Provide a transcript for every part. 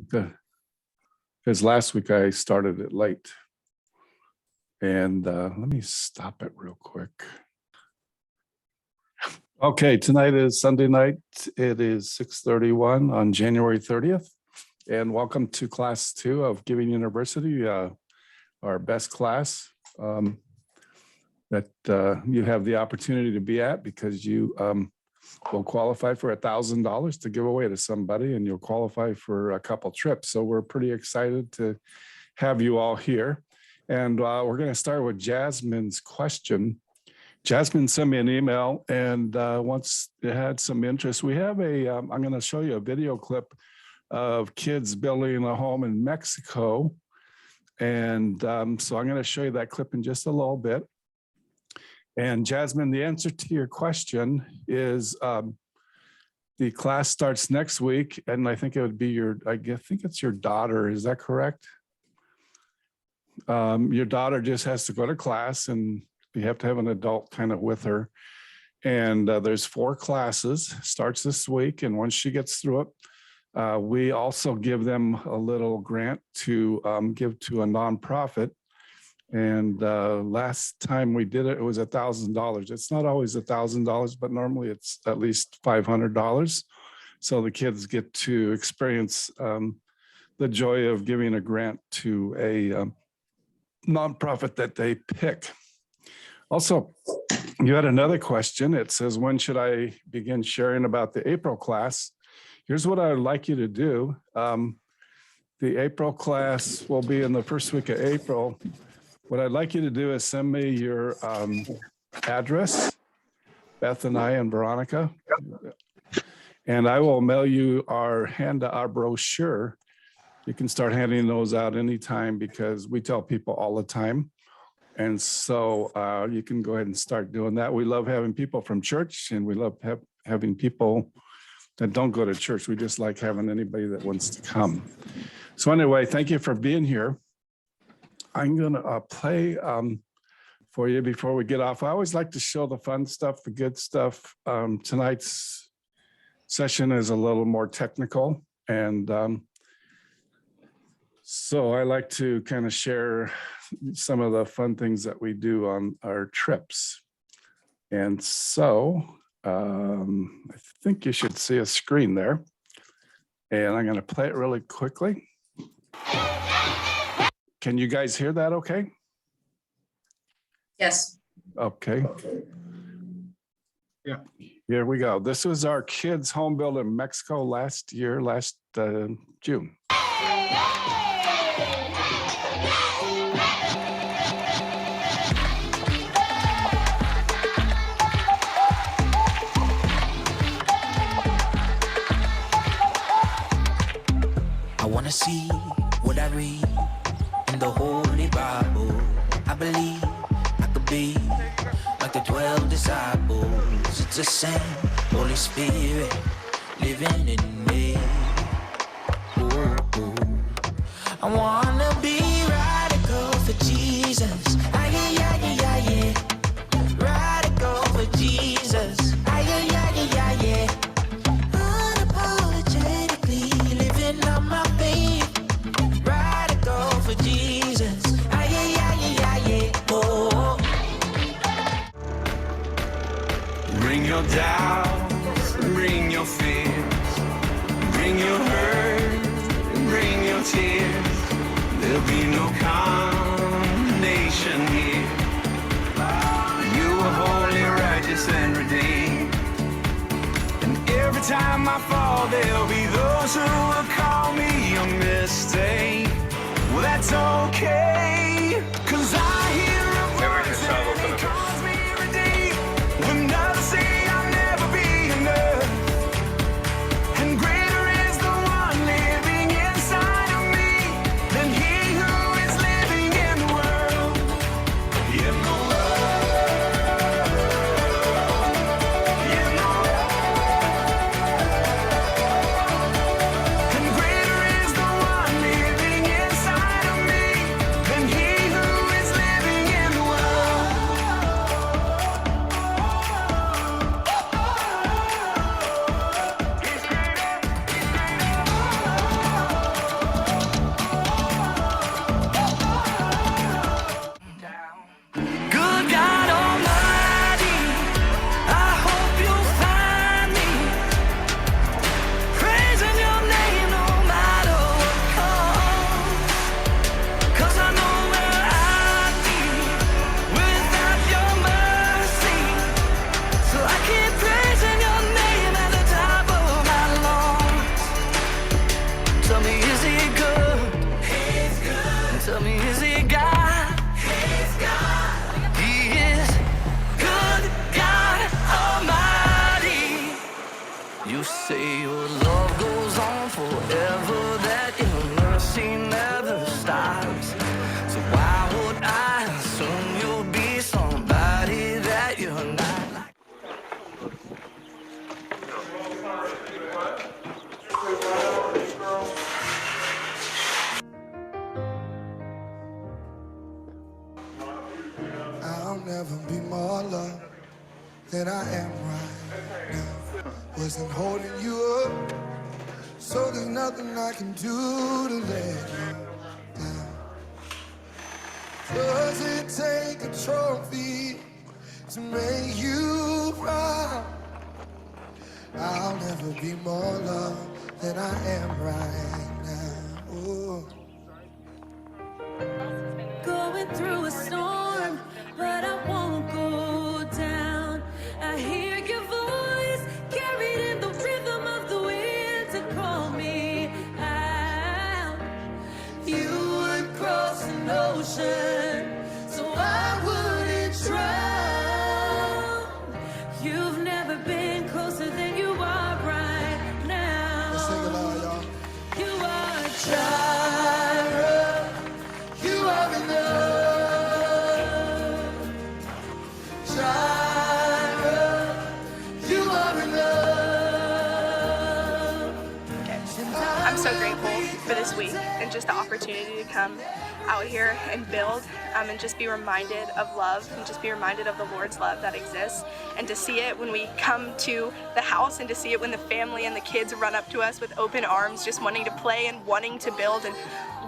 Good. Because last week I started it late. And let me stop it real quick. Okay, tonight is Sunday night. It is 6:31 on January 30th. And welcome to class 2 of Giving University, our best class that you have the opportunity to be at because you will qualify for $1,000 to give away to somebody, and you'll qualify for a couple trips. So we're pretty excited to have you all here. And we're going to start with Jasmine's question. Jasmine sent me an email, and once it had some interest, we have I'm going to show you a video clip of kids building a home in Mexico. And so I'm going to show you that clip in just a little bit. And Jasmine, the answer to your question is the class starts next week, and I think it would be I think it's your daughter. Is that correct? Your daughter just has to go to class, and you have to have an adult kind of with her. And there's 4 classes, starts this week. And once she gets through it, we also give them a little grant to give to a nonprofit. And last time we did it, it was $1,000. It's not always $1,000, but normally it's at least $500. So the kids get to experience the joy of giving a grant to a nonprofit that they pick. Also, you had another question. It says, when should I begin sharing about the April class? Here's what I would like you to do. The April class will be in the first week of April. What I'd like you to do is send me your address, Beth and I and Veronica, and I will mail you our brochure. You can start handing those out anytime because we tell people all the time. And so you can go ahead and start doing that. We love having people from church, and we love having people that don't go to church. We just like having anybody that wants to come. So anyway, thank you for being here. I'm going to play for you before we get off. I always like to show the fun stuff, the good stuff. Tonight's session is a little more technical. And so I like to kind of share some of the fun things that we do on our trips. And so I think you should see a screen there. And I'm going to play it really quickly. Can you guys hear that okay? Yes. Okay. Yeah. Here we go. This was our kids' home built in Mexico last June. I want to see what I read in the Holy Bible. I believe I could be like the 12 disciples. It's the same Holy Spirit living in me. Ooh, ooh. I want to be radical for Jesus. Yeah. Radical for Jesus. Yeah. Unapologetically living on my faith. Radical for Jesus. Yeah. Oh. Bring your doubts, bring your fears, bring your hurt, bring your tears. There'll be no condemnation here. You are holy, righteous, and redeemed. And every time I fall, there'll be those who will call me a mistake. Well, that's okay, 'cause I hear a voice that calls me redeemed. When others say I'll never be enough, and greater is the one living inside of me than he who is living in the world. In the world. In the world. than I am right now. Wasn't holding you up, so there's nothing I can do to let you down. Does it take a trophy to make you proud? I'll never be more loved than I am right now. Ooh. Going through a storm, but I won't go down. I hear your voice carried in the rhythm of the wind to call me out. You would cross an ocean so I wouldn't drown. You've never been closer than you are right now. Let's sing it loud, y'all. You are Jireh. You are enough. Jireh. You are enough. I'm so grateful for this week and just the opportunity to come out here and build and just be reminded of love and just be reminded of the Lord's love that exists, and to see it when we come to the house and to see it when the family and the kids run up to us with open arms, just wanting to play and wanting to build and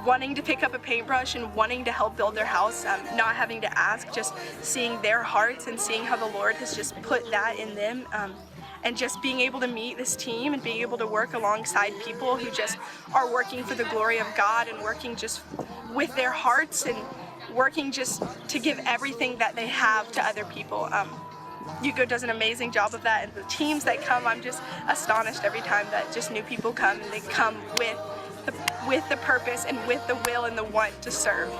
wanting to pick up a paintbrush and wanting to help build their house, not having to ask, just seeing their hearts and seeing how the Lord has just put that in them. And just being able to meet this team and being able to work alongside people who just are working for the glory of God and working just with their hearts and working just to give everything that they have to other people. Hugo does an amazing job of that, and the teams that come, I'm just astonished every time that just new people come, and they come with the purpose and with the will and the want to serve.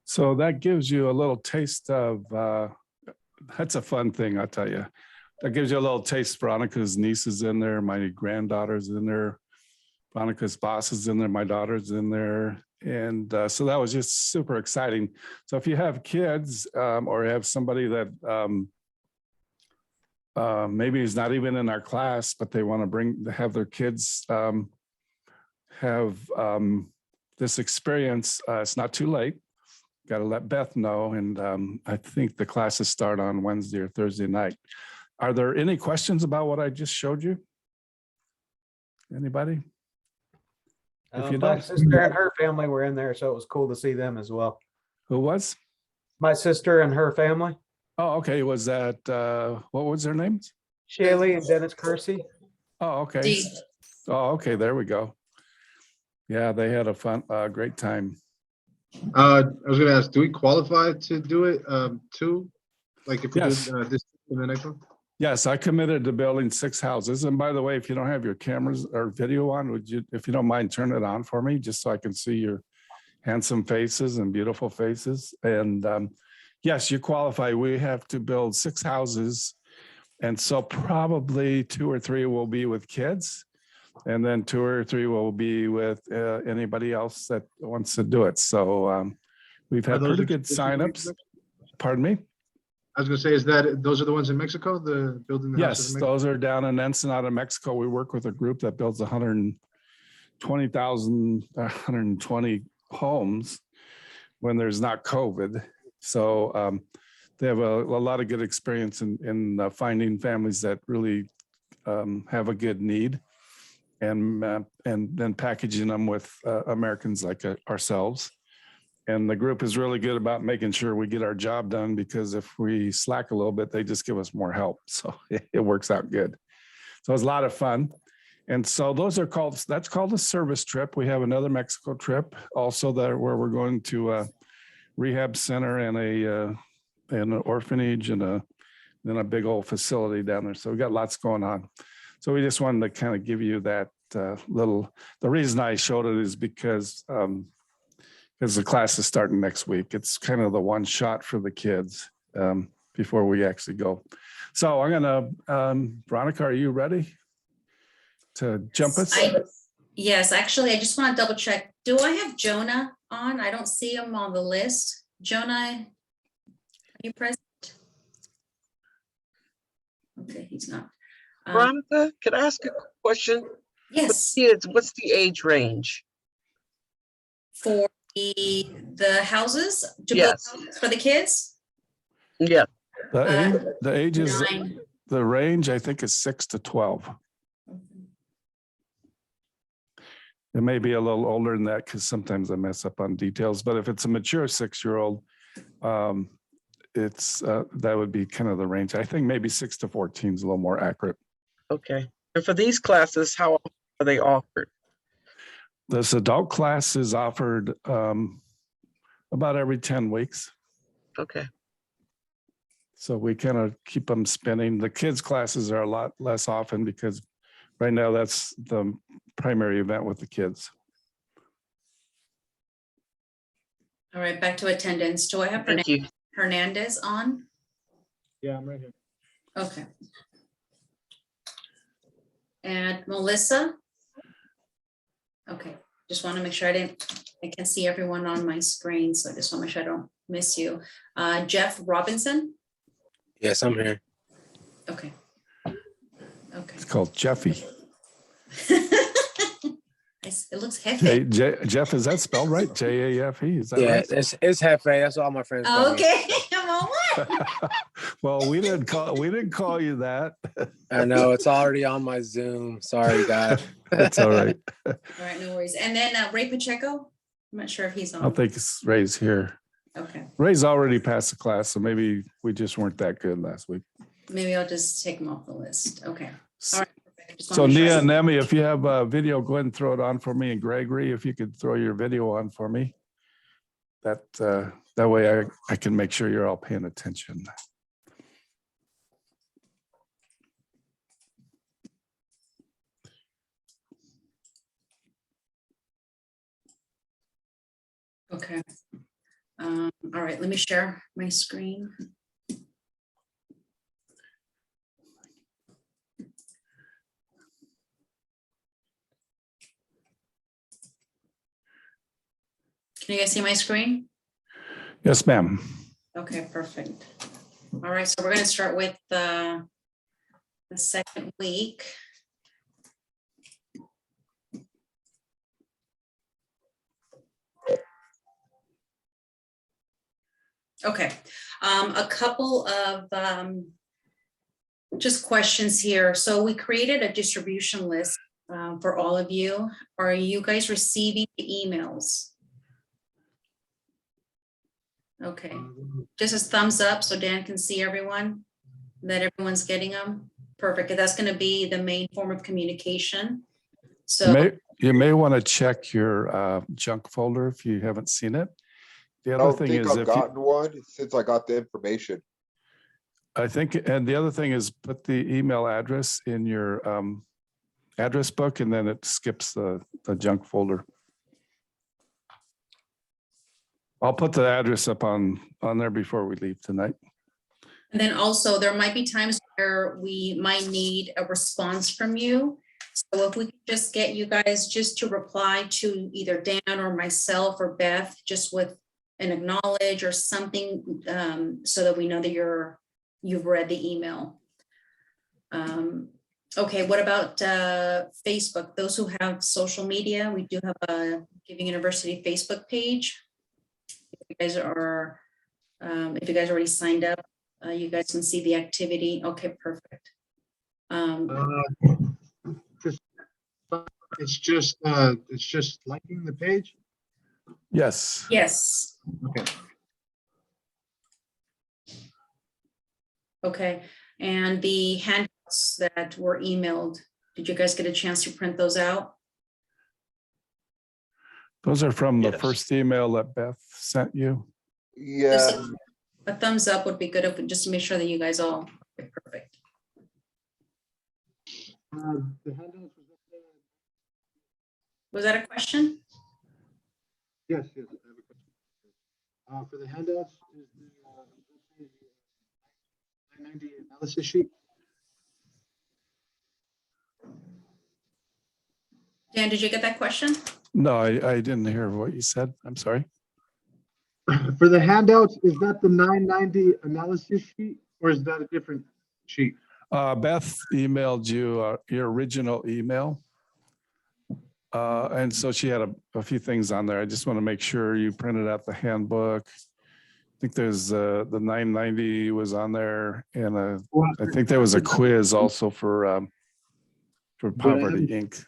So that gives you a little taste of, that's a fun thing, I'll tell you. That gives you a little taste. Veronica's niece is in there. My granddaughter's in there. Veronica's boss is in there. My daughter's in there. And so that was just super exciting. So if you have kids or have somebody that maybe is not even in our class, but they want to have their kids have this experience, it's not too late. Got to let Beth know. And I think the classes start on Wednesday or Thursday night. Are there any questions about what I just showed you? Anybody? If you My don't, sister and her family were in there, so it was cool to see them as well. who was? My sister and her family, Oh, okay. Was that, what was their names? Shaylee and Dennis Kersey. Oh, okay. Oh, okay. There we go. Yeah, they had a great time. I was going to ask, do we qualify to do it too? Like if we Yes. do this in the next one? Yes, I committed to building 6 houses. And by the way, if you don't have your cameras or video on, would you, if you don't mind, turn it on for me, just so I can see your handsome faces and beautiful faces. And yes, you qualify. We have to build 6 houses. And so probably 2 or 3 will be with kids. And then 2 or 3 will be with anybody else that wants to do it. So we've had pretty good signups. Pardon me? I was going to say, those are the ones in Mexico, the building the houses Yes, in Mexico? those are down in Ensenada, Mexico. We work with a group that builds 120 homes when there's not COVID. So they have a lot of good experience in finding families that really have a good need, and then packaging them with Americans like ourselves. And the group is really good about making sure we get our job done, because if we slack a little bit, they just give us more help. So it works out good. So it's a lot of fun. And so that's called a service trip. We have another Mexico trip also where we're going to a rehab center and an orphanage and then a big old facility down there. So we got lots going on. So we just wanted to kind of give you that the reason I showed it is because the class is starting next week. It's kind of the one shot for the kids before we actually go. So I'm gonna, Veronica, are you ready to jump us? Yes, actually, I just want to double check. Do I have Jonah on? I don't see him on the list. Jonah, are you present? Okay, he's not. Veronica, can I ask a question? Yes, Kids, what's the age range? for the houses to build Yes. houses for the kids. Yeah. The age is, 9. the range, I think, is 6 to 12. It may be a little older than that because sometimes I mess up on details, but if it's a mature 6-year-old, it's that would be kind of the range. I think maybe 6 to 14 is a little more accurate. Okay. And for these classes, how often are they offered? This adult class is offered about every 10 weeks. Okay. So we kind of keep them spinning. The kids' classes are a lot less often because right now that's the primary event with the kids. All right, back to attendance. Do I have Thank you. Hernandez on? Yeah, I'm right here. Okay. And Melissa? Okay, just want to make sure I can see everyone on my screen, so I just want to make sure I don't miss you. Jeff Robinson? Yes, I'm here. Okay. Okay. It's called Jeffy. It looks heavy. Jeff, is that spelled right? J-A-F-E, is that Yeah, right? it's Hefe. That's all my friends call me. Okay, I'm all what? Well, we didn't call you that. I know it's already on my Zoom. Sorry, guys. That's all right. All right, no worries. And then Ray Pacheco? I'm not sure if he's I on. don't think Ray's here. Okay, Ray's already passed the class, so maybe we just weren't that good last week. maybe I'll just take him off the list. Okay. All right. Perfect. Just So wanna make sure Nia I- and Emmy, if you have a video, go ahead and throw it on for me. And Gregory, if you could throw your video on for me. That way I can make sure you're all paying attention. Okay. All right, let me share my screen. Can you guys see my screen? Yes, ma'am. Okay, perfect. All right, so we're gonna start with the second week. Okay, a couple of just questions here. So we created a distribution list for all of you. Are you guys receiving the emails? Okay, just a thumbs up so Dan can see everyone, that everyone's getting them. Perfect, 'cause that's gonna be the main form of communication. So, You may want to check your junk folder if you haven't seen it. The I other don't thing think is I've gotten one since I got the information. I think, and the other thing is put the email address in your address book and then it skips the junk folder. I'll put the address up on there before we leave tonight. and then also there might be times where we might need a response from you. So if we could just get you guys just to reply to either Dan or myself or Beth, just with an acknowledge or something, so that we know that you've read the email. Okay, what about Facebook? Those who have social media, we do have a Giving University Facebook page. If you guys already signed up, you guys can see the activity. Okay, perfect. It's just liking the page. Yes. Yes. Okay. Okay, and the handouts that were emailed, did you guys get a chance to print those out? Those are from the Yes. first email that Beth sent you. Yeah, A thumbs up would be good, just to make sure that you guys all, okay, perfect. The handouts was up there. Was that a question? Yes, I have a question. For the handouts, is the 990 analysis sheet? Dan, did you get that question? No, I didn't hear what you said. I'm sorry. For the handouts, is that the 990 analysis sheet or is that a different sheet? Beth emailed you your original email. And so she had a few things on there. I just want to make sure you printed out the handbook. I think there's the 990 was on there, and I think there was a quiz also for Poverty Inc.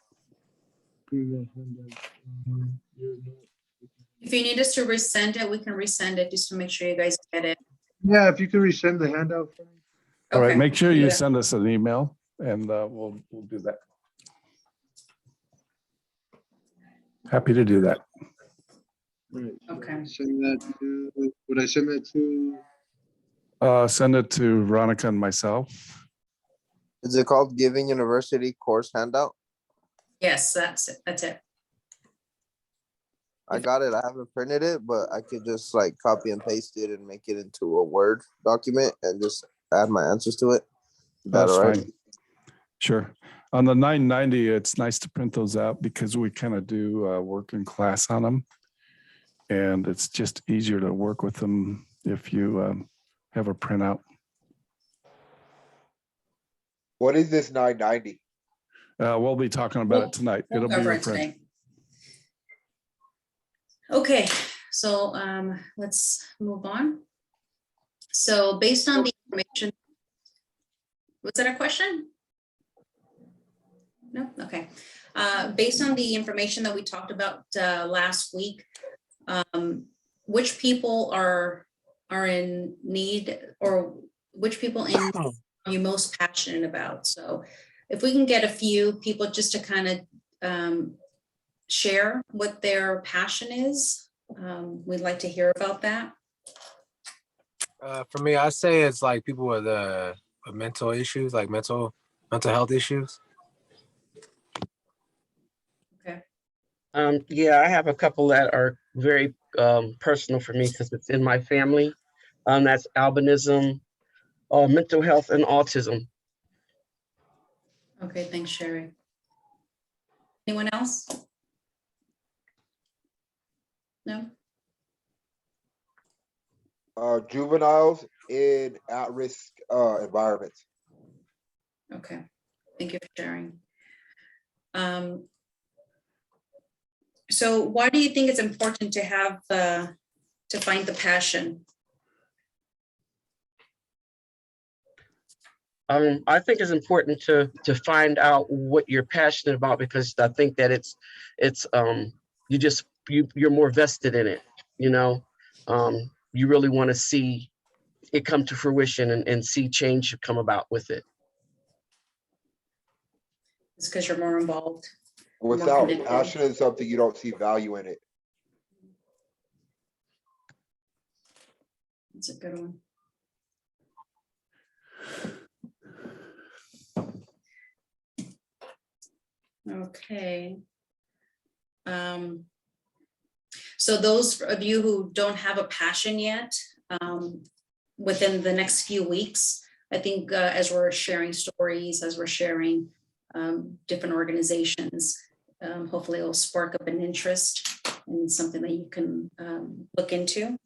If you need us to resend it, we can resend it just to make sure you guys get it. Yeah, if you could resend the handout. For me. All right, Okay. make sure you Yeah. send us an email, and we'll do that. Happy to do that. Right. Okay. Send that to, would I send that to? Send it to Veronica and myself. Is it called Giving University Course Handout? Yes, that's it. That's it. I got it. I haven't printed it, but I could just like copy and paste it and make it into a Word document and just add my answers to it. Is that That's all right? fine. Sure. On the 990, it's nice to print those out because we kind of do work in class on them. And it's just easier to work with them if you have a printout. What is this 990? We'll be talking about it tonight. We'll It'll be cover your it print. today. Okay, so let's move on. So based on the information, was that a question? No, okay. Based on the information that we talked about last week, which people are in need, or which people are you most passionate about? So if we can get a few people just to kind of share what their passion is, we'd like to hear about that. For me, I say it's like people with mental issues, like mental health issues. Okay. Yeah, I have a couple that are very personal for me because it's in my family. That's albinism, mental health, and autism. Okay, thanks, Sherry. Anyone else? No? Juveniles in at-risk environments. Okay, thank you for sharing. So why do you think it's important to have to find the passion? I think it's important to find out what you're passionate about, because I think that you're more vested in it. You know, you really want to see it come to fruition and see change come about with it. It's because you're more involved. Without connected. passion in something, you don't see value in it. That's a good one. Okay. So those of you who don't have a passion yet, within the next few weeks, I think as we're sharing stories, as we're sharing different organizations, hopefully it will spark up an interest in something that you can look into.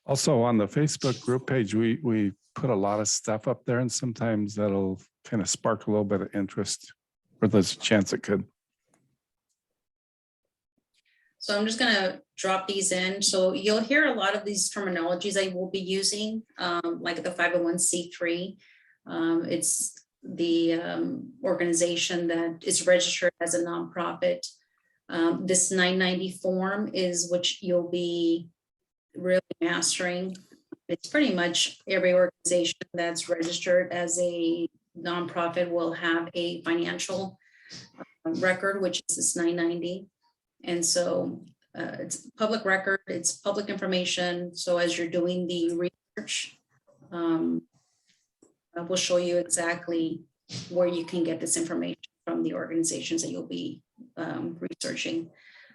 Also on the Facebook group page, we put a lot of stuff up there, and sometimes that'll kind of spark a little bit of interest, or there's a chance it could. So I'm just going to drop these in. So you'll hear a lot of these terminologies I will be using, like the 501c3. It's the organization that is registered as a nonprofit. This 990 form is which you'll be really mastering. It's pretty much every organization that's registered as a nonprofit will have a financial record, which is this 990. And so it's public record, it's public information. So as you're doing the research, we'll show you exactly where you can get this information from the organizations that you'll be researching.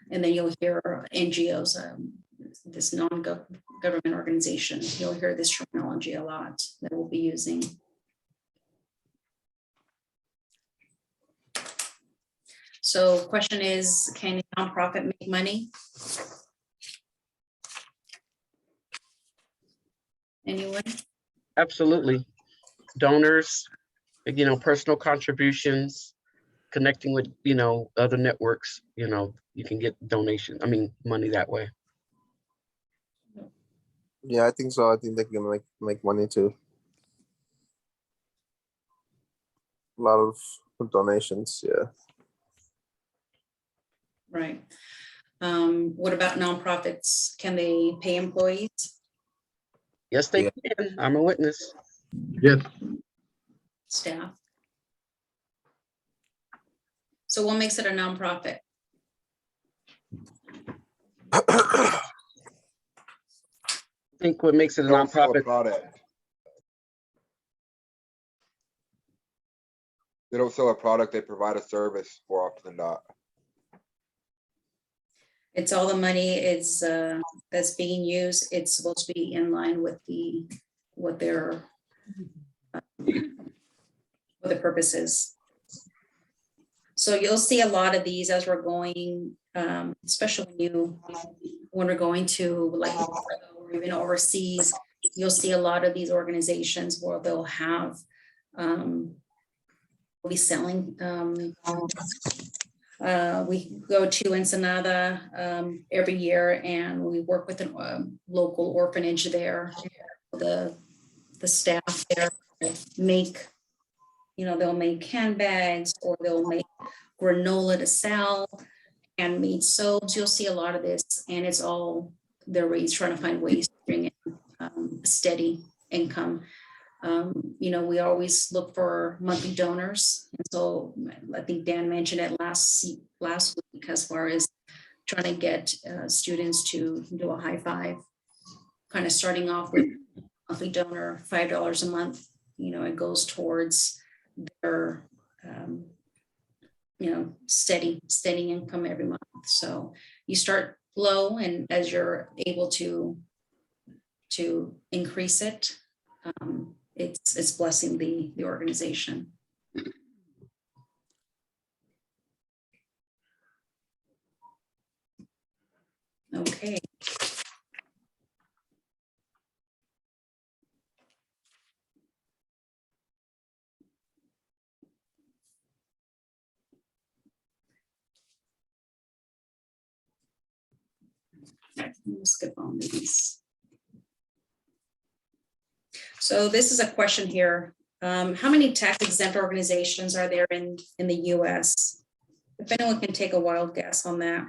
And then you'll hear NGOs, this non-government organization, you'll hear this terminology a lot that we'll be using. So question is, can a nonprofit make money? Anyone? Absolutely. Donors, personal contributions, connecting with, other networks, you can get money that way. Yeah, I think so. I think they can make money too. A lot of donations, yeah. Right. What about nonprofits? Can they pay employees? Yes, they can. I'm a witness. Yes. Staff? So what makes it a nonprofit? I think what makes it a They don't sell a nonprofit, product. They don't sell a product, they provide a service more often than not. It's all the money is that's being used. It's supposed to be in line with what their purpose is. So you'll see a lot of these as we're going, especially when we're going to like or even overseas. You'll see a lot of these organizations where they'll have we'll be selling. We go to Ensenada every year, and we work with a local orphanage there. The staff there make, they'll make handbags, or they'll make granola to sell, handmade soaps. You'll see a lot of this, and it's all they're trying to find ways to bring in a steady income. We always look for monthly donors. And so I think Dan mentioned it last week as far as trying to get students to do a high five, kind of starting off with monthly donor, $5 a month. It goes towards their, steady income every month. So you start low, and as you're able to increase it, it's blessing the organization. Okay. Let's skip on these. So this is a question here. How many tax exempt organizations are there in the US? If anyone can take a wild guess on that.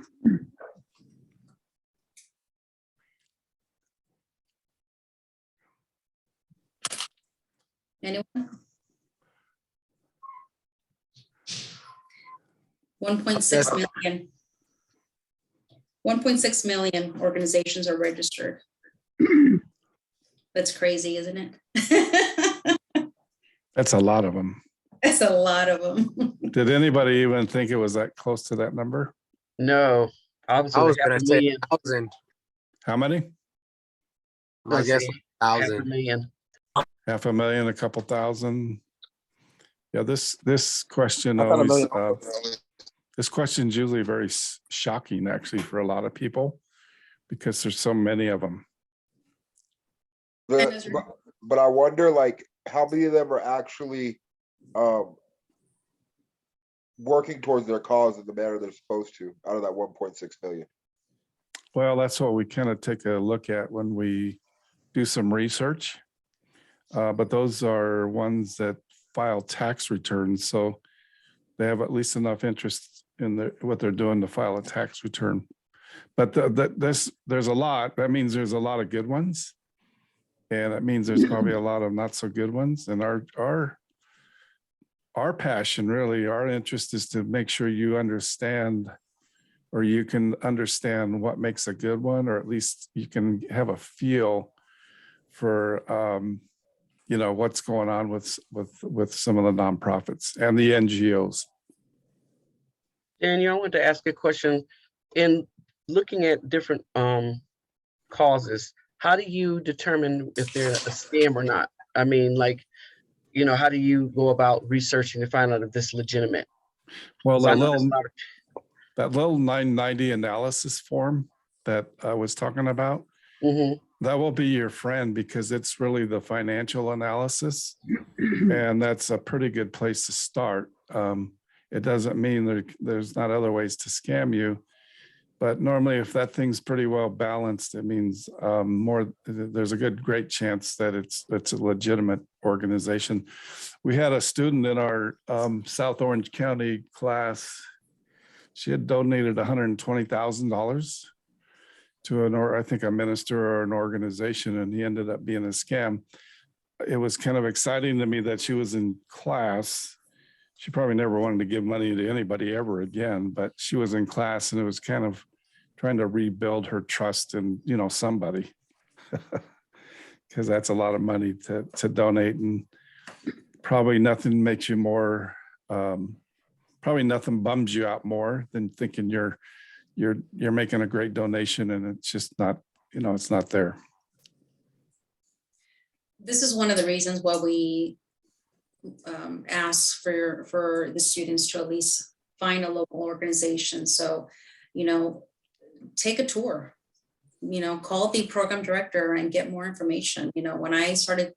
Anyone? 1.6 million. 1.6 million organizations are registered. That's crazy, isn't it? That's a lot of them. That's a lot of them. Did anybody even think it was that close to that number? No, I was gonna say 1,000. How many? I guess 1,000. 500,000. 500,000, a couple thousand. Yeah, this question I thought a always, million. this question is usually very shocking actually for a lot of people because there's so many of them. But I wonder, like, how many of them are actually working towards their cause in the manner they're supposed to out of that 1.6 million? Well, that's what we kind of take a look at when we do some research. But those are ones that file tax returns. So they have at least enough interest in what they're doing to file a tax return. But there's a lot. That means there's a lot of good ones. And it means there's probably a lot of not so good ones. And our passion, really, our interest is to make sure you understand, or you can understand what makes a good one, or at least you can have a feel for what's going on with some of the nonprofits and the NGOs. Daniel, I wanted to ask a question. In looking at different causes, how do you determine if they're a scam or not? I mean, like, how do you go about researching to find out if this is legitimate? Well, that little 990 analysis form that I was talking about, that will be your friend because it's really the financial analysis. And that's a pretty good place to start. It doesn't mean there's not other ways to scam you. But normally if that thing's pretty well balanced, it means there's a great chance that it's a legitimate organization. We had a student in our South Orange County class. She had donated $120,000 to I think a minister or an organization, and he ended up being a scam. It was kind of exciting to me that she was in class. She probably never wanted to give money to anybody ever again, but she was in class, and it was kind of trying to rebuild her trust in, somebody, because that's a lot of money to donate, and probably nothing makes you more, probably nothing bums you out more than thinking you're making a great donation and it's just not, it's not there. This is one of the reasons why we ask for the students to at least find a local organization. So, take a tour, call the program director and get more information. When I started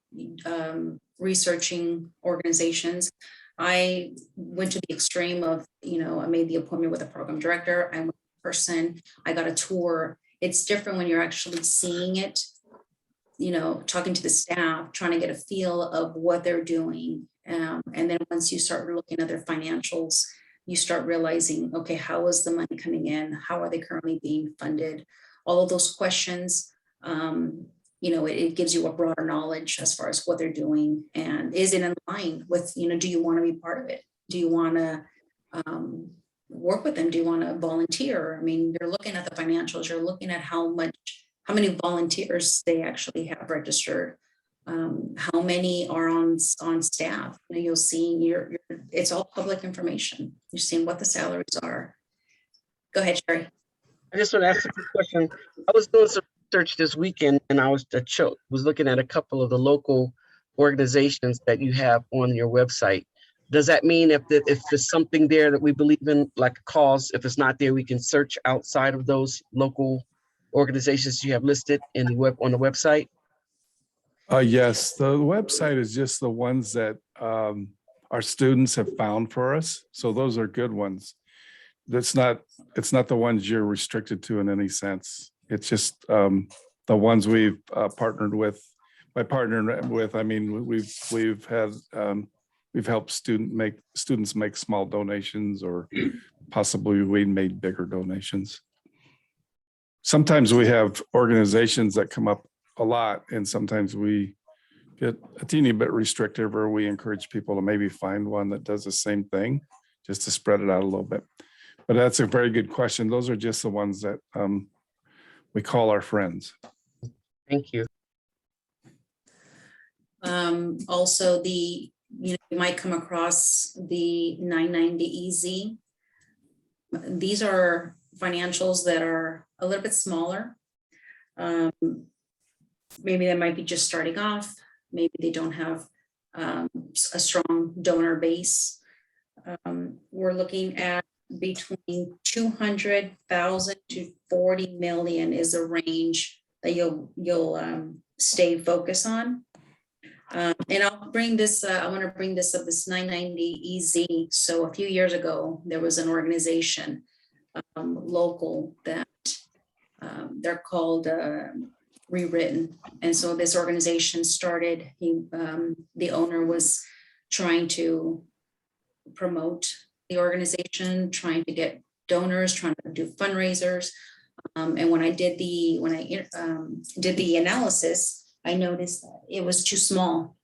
researching organizations, I went to the extreme of, I made the appointment with a program director. I went in person, I got a tour. It's different when you're actually seeing it, talking to the staff, trying to get a feel of what they're doing. And then once you start looking at their financials, you start realizing, okay, how is the money coming in? How are they currently being funded? All of those questions, it gives you a broader knowledge as far as what they're doing. And is it in line with, do you want to be part of it? Do you want to work with them? Do you want to volunteer? I mean, you're looking at the financials, you're looking at how many volunteers they actually have registered. How many are on staff? You'll see it's all public information. You're seeing what the salaries are. Go ahead, Sherry. I just want to ask a quick question. I was doing some research this weekend, and I was looking at a couple of the local organizations that you have on your website. Does that mean if there's something there that we believe in, like a cause, if it's not there, we can search outside of those local organizations you have listed on the website? Yes, the website is just the ones that our students have found for us. So those are good ones. It's not the ones you're restricted to in any sense. It's just the ones we've partnered with. By partnering with, I mean we've helped students make small donations, or possibly we made bigger donations. Sometimes we have organizations that come up a lot, and sometimes we get a teeny bit restrictive, or we encourage people to maybe find one that does the same thing just to spread it out a little bit. But that's a very good question. Those are just the ones that we call our friends. Thank you. Also, you might come across the 990 EZ. These are financials that are a little bit smaller. Maybe they might be just starting off. Maybe they don't have a strong donor base. We're looking at between 200,000 to 40 million is the range that you'll stay focused on. And I'll bring this, I want to bring this up, this 990 EZ. So a few years ago, there was an organization local that they're called Rewritten. And so this organization started, the owner was trying to promote the organization, trying to get donors, trying to do fundraisers. And when I did the analysis, I noticed that it was too small.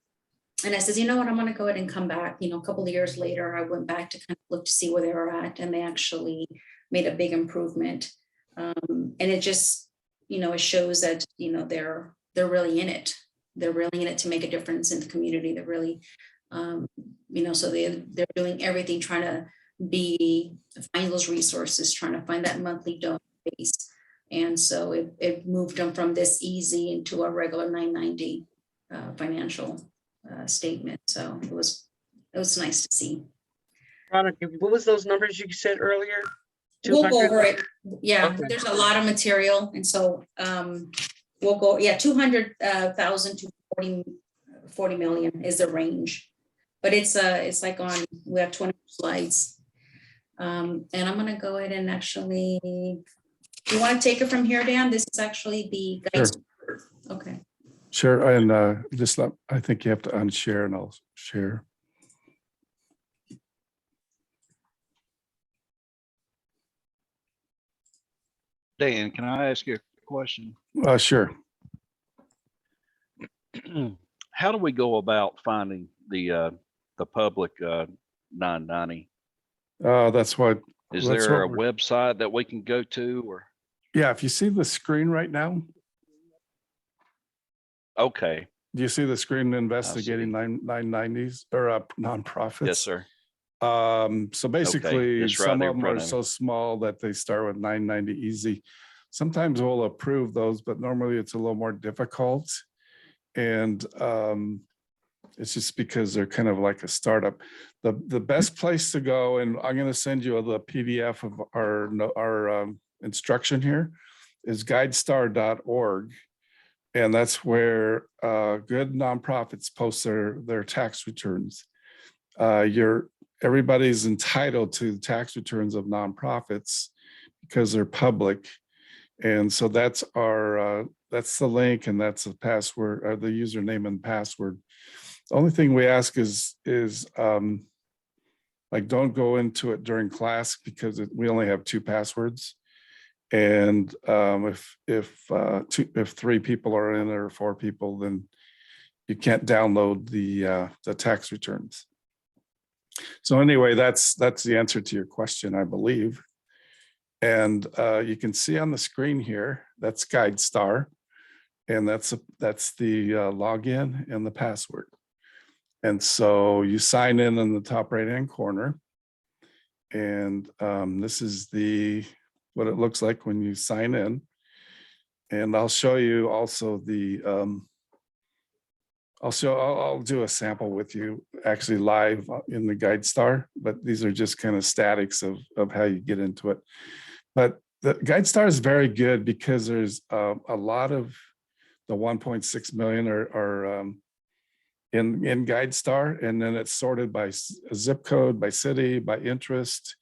And I said, you know what, I'm going to go ahead and come back. A couple of years later, I went back to kind of look to see where they were at, and they actually made a big improvement. And it just, it shows that, they're really in it. They're really in it to make a difference in the community. They're really, so they're doing everything, trying to find those resources, trying to find that monthly donor base. And so it moved them from this easy into a regular 990 financial statement. So it was nice to see. Veronica, what was those numbers you said earlier? We'll go over it. Yeah, Okay. There's a lot of material. And so we'll go, yeah, 200,000 to 40 million is the range. But it's like we have 20 slides. And I'm gonna go ahead and actually, do you want to take it from here, Dan? This is actually the guide. Sure. Okay. Sure, and I think you have to unshare and I'll share. Dan, can I ask you a question? Sure. How do we go about finding the public 990? That's what. Is that's there a what we're- website that we can go to, or? Yeah, if you see the screen right now, Okay, do you see the screen investigating 990s or nonprofits? yes, sir. So basically, it's right some there of in them are front of me. so small that they start with 990 easy. Sometimes we'll approve those, but normally it's a little more difficult. And it's just because they're kind of like a startup. The best place to go, and I'm going to send you the PDF of our instruction here, is guidestar.org. And that's where good nonprofits post their tax returns. Everybody's entitled to tax returns of nonprofits because they're public. And so that's that's the link, and that's the password, or the username and password. The only thing we ask is like, don't go into it during class because we only have 2 passwords. And if 3 people are in there or 4 people, then you can't download the tax returns. So anyway, that's the answer to your question, I believe. And you can see on the screen here, that's GuideStar, and that's the login and the password. And so you sign in the top right-hand corner, and this is what it looks like when you sign in. And I'll show you also I'll do a sample with you actually live in the GuideStar, but these are just kind of statics of how you get into it. But the GuideStar is very good because there's a lot of the 1.6 million are in GuideStar, and then it's sorted by zip code, by city, by interest,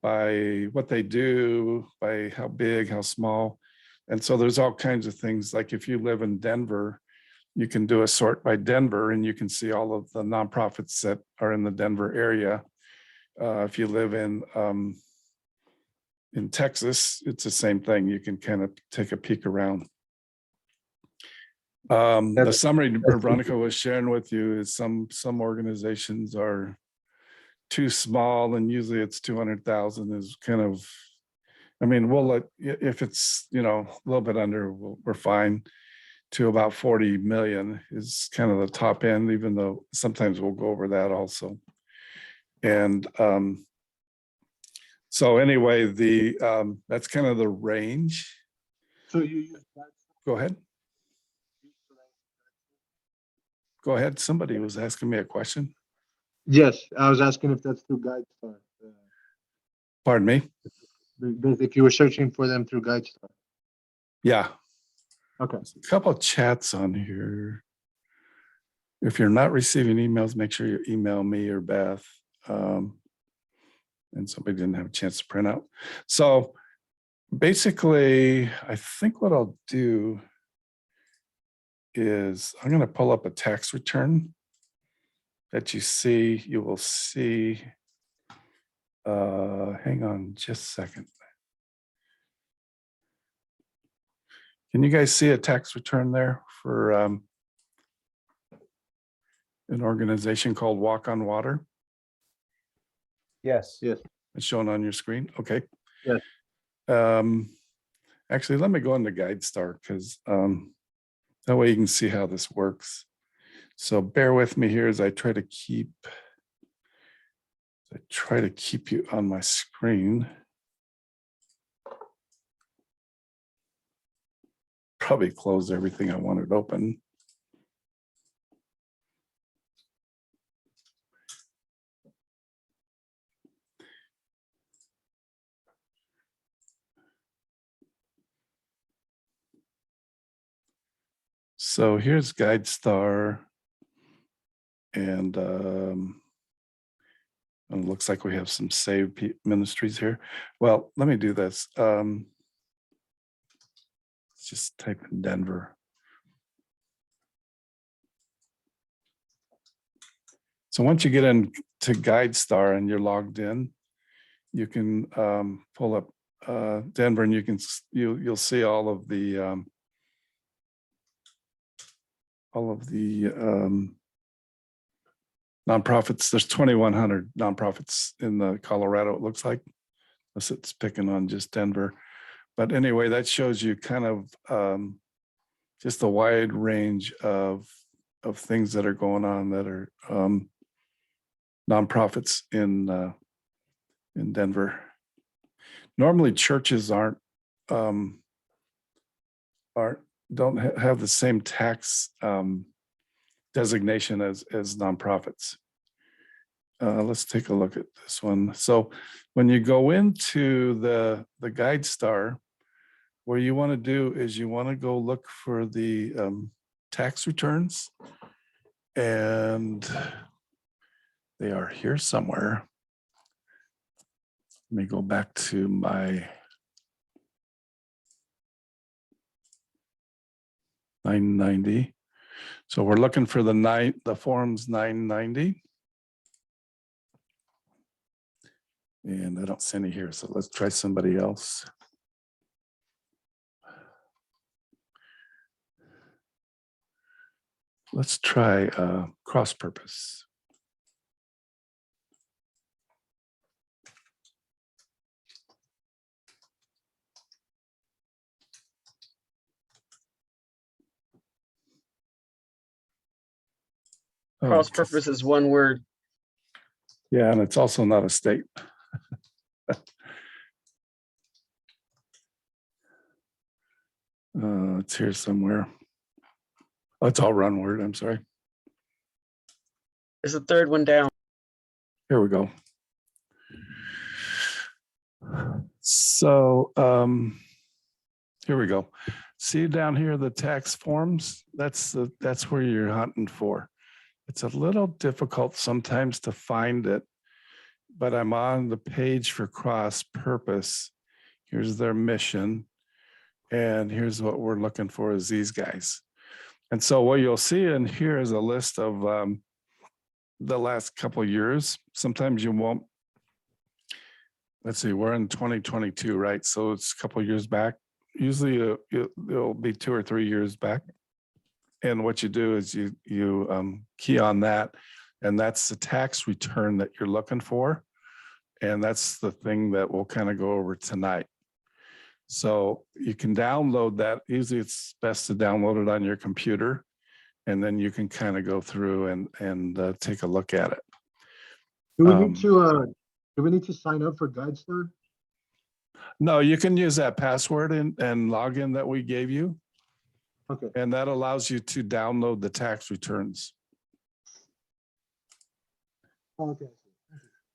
by what they do, by how big, how small. And so there's all kinds of things. Like if you live in Denver, you can do a sort by Denver, and you can see all of the nonprofits that are in the Denver area. If you live in Texas, it's the same thing. You can kind of take a peek around. The summary Veronica was sharing with you is some organizations are too small, and usually it's 200,000 is kind of, I mean, we'll let, if it's, a little bit under, we're fine, to about 40 million is kind of the top end, even though sometimes we'll go over that also. And so anyway, that's kind of the range. So you use that? Go ahead. Go ahead. Somebody was asking me a question. Yes, I was asking if that's through GuideStar. Pardon me? If you were searching for them through GuideStar. Yeah. Okay. There's a couple of chats on here. If you're not receiving emails, make sure you email me or Beth. And somebody didn't have a chance to print out. So basically, I think what I'll do is I'm going to pull up a tax return that you will see. Hang on just a second. Can you guys see a tax return there for an organization called Walk on Water? Yes. Yes. It's shown on your screen. Okay. Yes. Actually, let me go into GuideStar because that way you can see how this works. So bear with me here as I try to keep you on my screen. Probably close everything I wanted open. So here's GuideStar. And it looks like we have some saved ministries here. Well, let me do this. Let's just type in Denver. So once you get into GuideStar and you're logged in, you can pull up Denver, and you'll see all of the nonprofits. There's 2,100 nonprofits in the Colorado, it looks like, unless it's picking on just Denver. But anyway, that shows you kind of just a wide range of things that are going on that are nonprofits in Denver. Normally, churches don't have the same tax designation as nonprofits. Let's take a look at this one. So when you go into the GuideStar, what you want to do is you want to go look for the tax returns, and they are here somewhere. Let me go back to my 990. So we're looking for the forms 990. And I don't see any here, so let's try somebody else. Let's try cross purpose. Cross purpose is one word. Yeah, and it's also not a state. It's here somewhere. Oh, it's all one word. I'm sorry. It's the third one down. Here we go. So here we go. See down here the tax forms? That's where you're hunting for. It's a little difficult sometimes to find it, but I'm on the page for cross purpose. Here's their mission. And here's what we're looking for is these guys. And so what you'll see in here is a list of the last couple of years. Sometimes you won't. Let's see, we're in 2022, right? So it's a couple of years back. Usually it'll be 2 or 3 years back. And what you do is you key on that, and that's the tax return that you're looking for. And that's the thing that we'll kind of go over tonight. So you can download that. Usually it's best to download it on your computer, and then you can kind of go through and take a look at it. Do we need to sign up for GuideStar? No, you can use that password and login that we gave you. Okay. And that allows you to download the tax returns. Okay.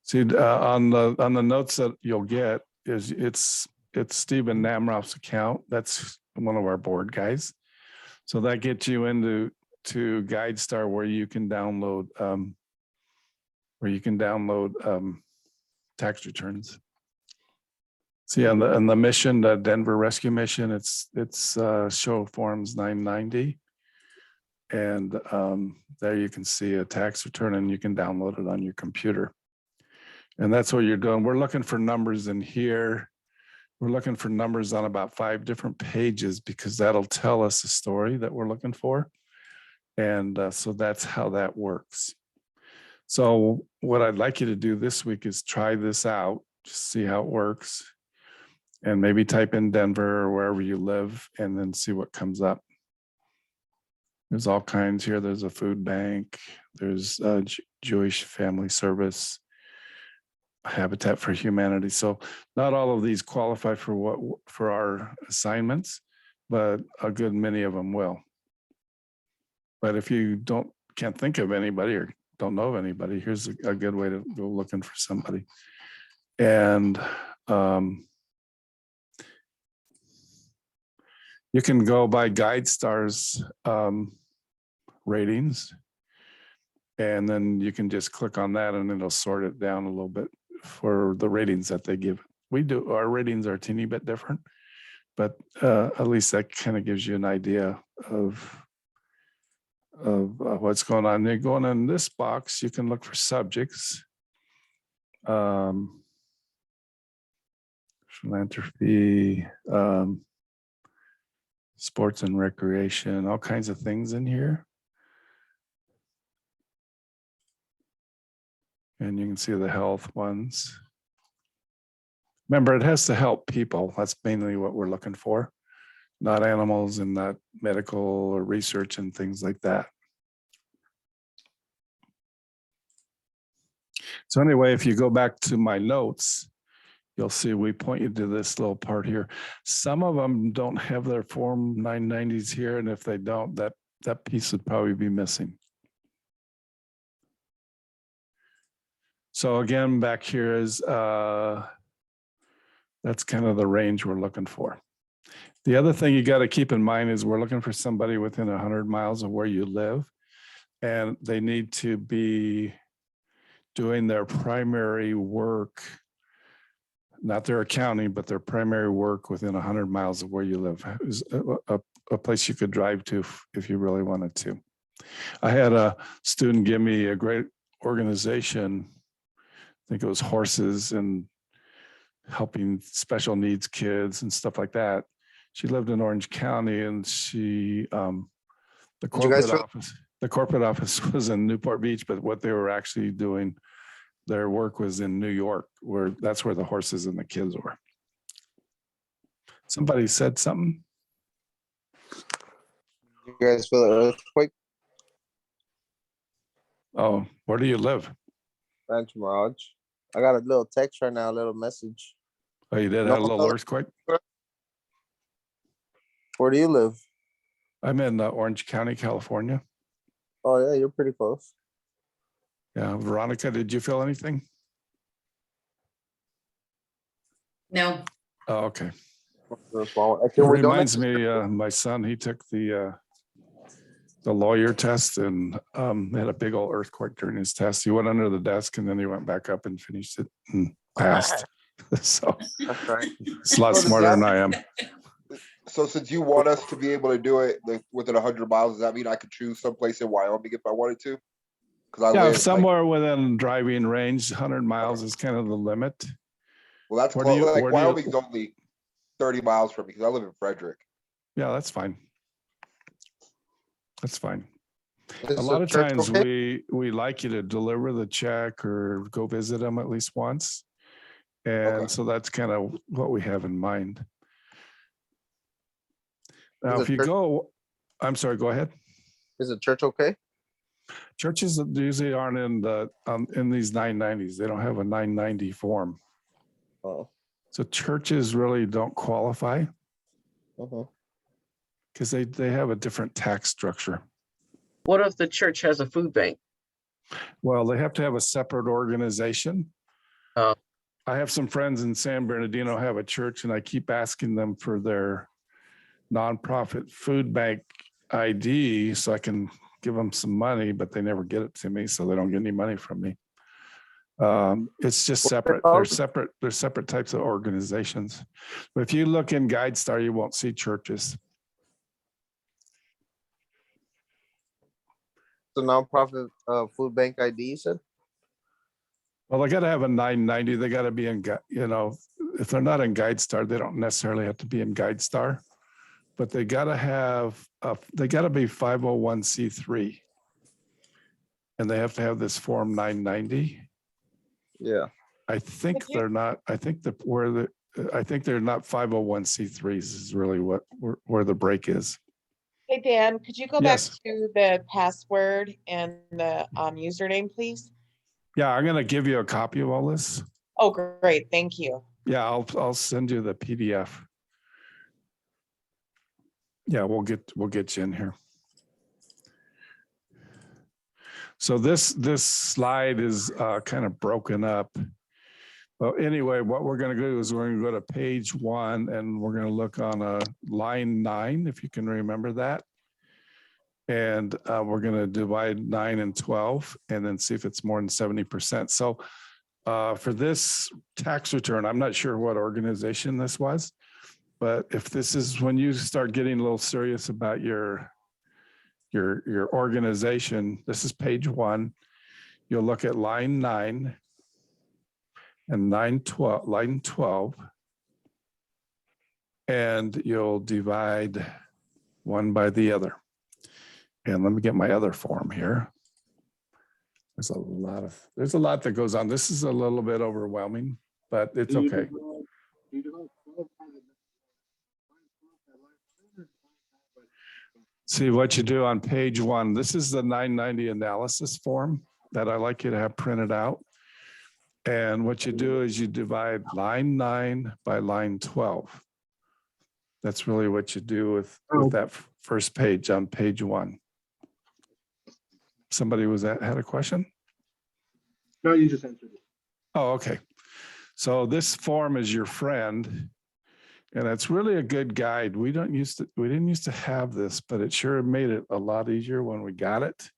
See, on the notes that you'll get is it's Stephen Namroff's account. That's one of our board guys. So that gets you into GuideStar where you can download tax returns. See, on the mission, the Denver Rescue Mission, it's show forms 990. And there you can see a tax return, and you can download it on your computer. And that's what you're doing. We're looking for numbers in here. We're looking for numbers on about 5 different pages because that'll tell us the story that we're looking for. And so that's how that works. So what I'd like you to do this week is try this out, just see how it works. And maybe type in Denver or wherever you live and then see what comes up. There's all kinds here. There's a food bank. There's a Jewish Family Service, Habitat for Humanity. So not all of these qualify for our assignments, but a good many of them will. But if you can't think of anybody or don't know of anybody, here's a good way to go looking for somebody. And You can go by GuideStar's ratings. And then you can just click on that and it'll sort it down a little bit for the ratings that they give. Our ratings are a teeny bit different, but at least that kind of gives you an idea of what's going on. Then going in this box, you can look for subjects. Philanthropy, sports and recreation, all kinds of things in here. And you can see the health ones. Remember, it has to help people. That's mainly what we're looking for, not animals and not medical or research and things like that. So anyway, if you go back to my notes, you'll see we point you to this little part here. Some of them don't have their Form 990s here, and if they don't, that piece would probably be missing. So again, back here is, that's kind of the range we're looking for. The other thing you got to keep in mind is we're looking for somebody within 100 miles of where you live, and they need to be doing their primary work, not their accounting, but their primary work within 100 miles of where you live. Is a place you could drive to if you really wanted to. I had a student give me a great organization. I think it was horses and helping special needs kids and stuff like that. She lived in Orange County, and she the corporate office was in Newport Beach, but what they were actually doing, their work was in New York, where that's where the horses and the kids were. Somebody said something. You guys feel the earthquake? Oh, where do you live? Rancho Mirage. I got a little text right now, a little message. Oh, you did have a little earthquake? Where do you live? I'm in Orange County, California. Oh yeah, you're pretty close. Yeah, Veronica, did you feel anything? No. Oh, okay. It It reminds me, my son, he took the lawyer test and had a big old earthquake during his test. He went under the desk and then he went back up and finished it and passed. So That's right. it's a lot smarter than I am. So since you want us to be able to do it like within 100 miles, does that mean I could choose someplace in Wyoming if I wanted to? Because I Yeah, live somewhere within driving range, 100 miles is kind of the limit. well, that's Where close. do you- Like where do you- Wyoming's only 30 miles from me because I live in Frederick. Yeah, that's fine. That's fine. Is A lot the of church times okay? we like you to deliver the check or go visit them at least once. And so that's kind of what we have in mind. Now, Is if the you church- go, I'm sorry, go ahead. Is the church okay? Churches usually aren't in these 990s. They don't have a 990 form. Oh. So churches really don't qualify Uh-huh. because they have a different tax structure. What if the church has a food bank? Well, they have to have a separate organization. Oh. I have some friends in San Bernardino have a church, and I keep asking them for their nonprofit food bank ID so I can give them some money, but they never get it to me, so they don't get any money from me. It's just separate. They're separate. They're separate types of organizations. But if you look in GuideStar, you won't see churches. The nonprofit food bank ID, you said? Well, they got to have a 990. They got to be in, if they're not in GuideStar, they don't necessarily have to be in GuideStar, but they got to have, they got to be 501c3. And they have to have this form 990. Yeah. I think they're not, I think they're not 501c3s is really where the break is. Hey, Dan, could you go Yes. back to the password and the username, please? Yeah, I'm going to give you a copy of all this. Oh, great. Thank you. Yeah, I'll send you the PDF. Yeah, we'll get you in here. So this slide is kind of broken up, Well, anyway, what we're going to do is we're going to go to page 1 and we're going to look on line 9, if you can remember that. And we're going to divide 9 and 12 and then see if it's more than 70%. So for this tax return, I'm not sure what organization this was, but if this is when you start getting a little serious about your organization, this is page 1. You'll look at line 9 and line 12, and you'll divide one by the other. And let me get my other form here. There's a lot that goes on. This is a little bit overwhelming, but it's okay. See what you do on page 1. This is the 990 analysis form that I like you to have printed out. And what you do is you divide line 9 by line 12. That's really what you do with that first page on page 1. Somebody had a question? No, you just answered it. Oh, okay. So this form is your friend, and it's really a good guide. We didn't used to have this, but it sure made it a lot easier when we got it,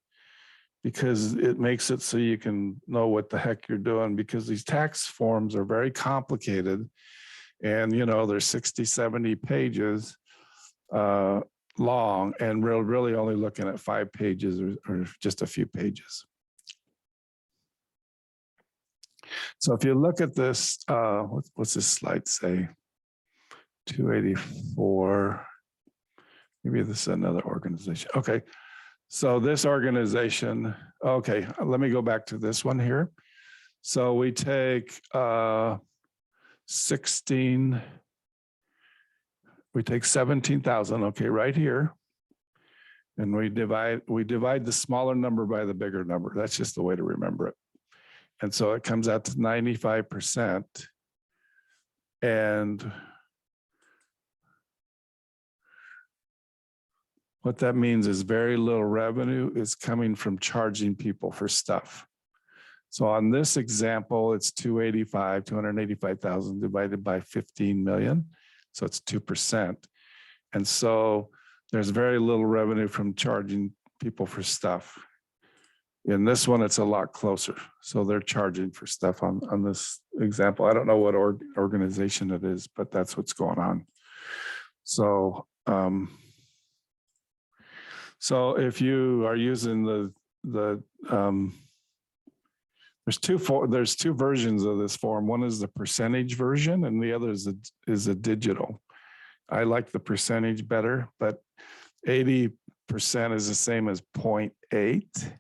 because it makes it so you can know what the heck you're doing, because these tax forms are very complicated, and they're 60, 70 pages long, and we're really only looking at 5 pages or just a few pages. So if you look at this, what's this slide say? 284. Maybe this is another organization. Okay. So this organization, okay, let me go back to this one here. So we take 17,000, okay, right here. And we divide the smaller number by the bigger number. That's just the way to remember it. And so it comes out to 95%. And what that means is very little revenue is coming from charging people for stuff. So on this example, it's 285,000 divided by 15 million. So it's 2%. And so there's very little revenue from charging people for stuff. In this one, it's a lot closer. So they're charging for stuff on this example. I don't know what organization it is, but that's what's going on. So, so if you are using there's two versions of this form. One is the percentage version, and the other is a digital. I like the percentage better, but 80% is the same as 0.8.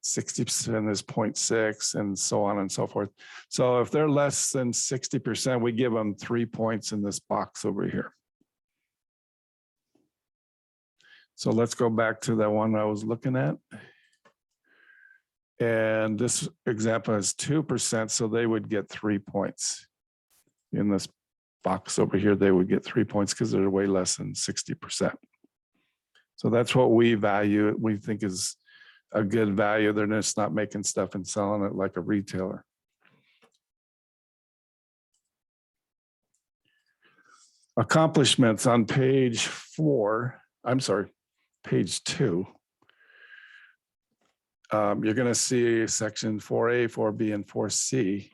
60% is 0.6, and so on and so forth. So if they're less than 60%, we give them 3 points in this box over here. So let's go back to that one I was looking at. And this example is 2%, so they would get 3 points. In this box over here, they would get 3 points because they're way less than 60%. So that's what we value. We think is a good value. They're just not making stuff and selling it like a retailer. Accomplishments on page 4. I'm sorry, page 2. You're going to see section 4A, 4B, and 4C.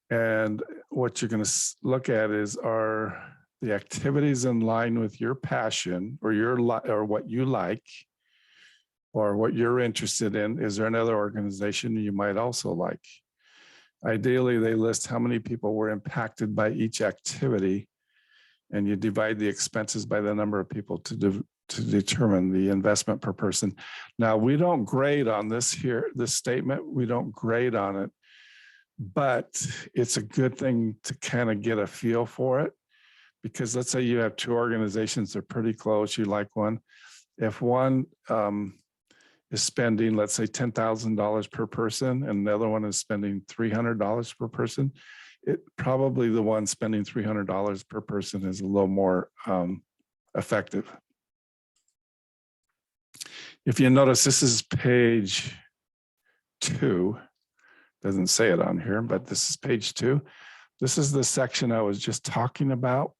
And what you're going to look at are the activities in line with your passion or what you like, or what you're interested in. Is there another organization you might also like? Ideally, they list how many people were impacted by each activity, and you divide the expenses by the number of people to determine the investment per person. Now, we don't grade on this statement. We don't grade on it, but it's a good thing to kind of get a feel for it, because let's say you have 2 organizations that are pretty close, you like one. If one is spending, let's say, $10,000 per person, and the other one is spending $300 per person, probably the one spending $300 per person is a little more effective. If you notice, this is page 2. Doesn't say it on here, but this is page 2. This is the section I was just talking about.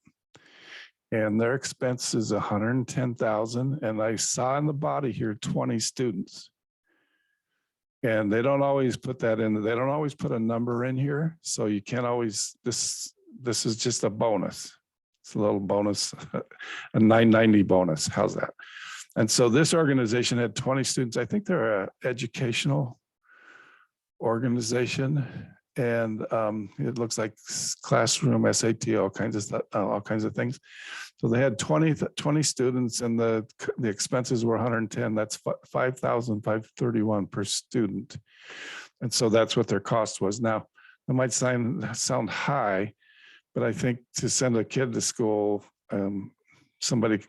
And their expense is 110,000. And I saw in the body here 20 students. And they don't always put that in. They don't always put a number in here. So you can't always, this is just a bonus. It's a little bonus, a 990 bonus. How's that? And so this organization had 20 students. I think they're an educational organization. And it looks like classroom, SAT, all kinds of stuff, all kinds of things. So they had 20 students, and the expenses were 110. That's 5,531 per student. And so that's what their cost was. Now, it might sound high, but I think to send a kid to school, somebody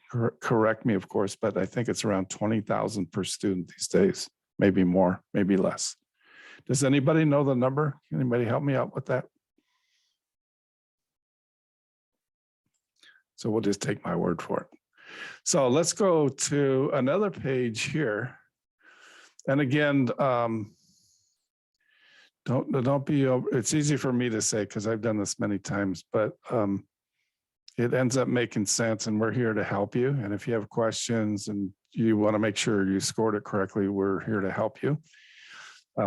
correct me, of course, but I think it's around 20,000 per student these days, maybe more, maybe less. Does anybody know the number? Anybody help me out with that? So we'll just take my word for it. So let's go to another page here. And again, don't be over, it's easy for me to say because I've done this many times, but it ends up making sense, and we're here to help you. And if you have questions and you want to make sure you scored it correctly, we're here to help you.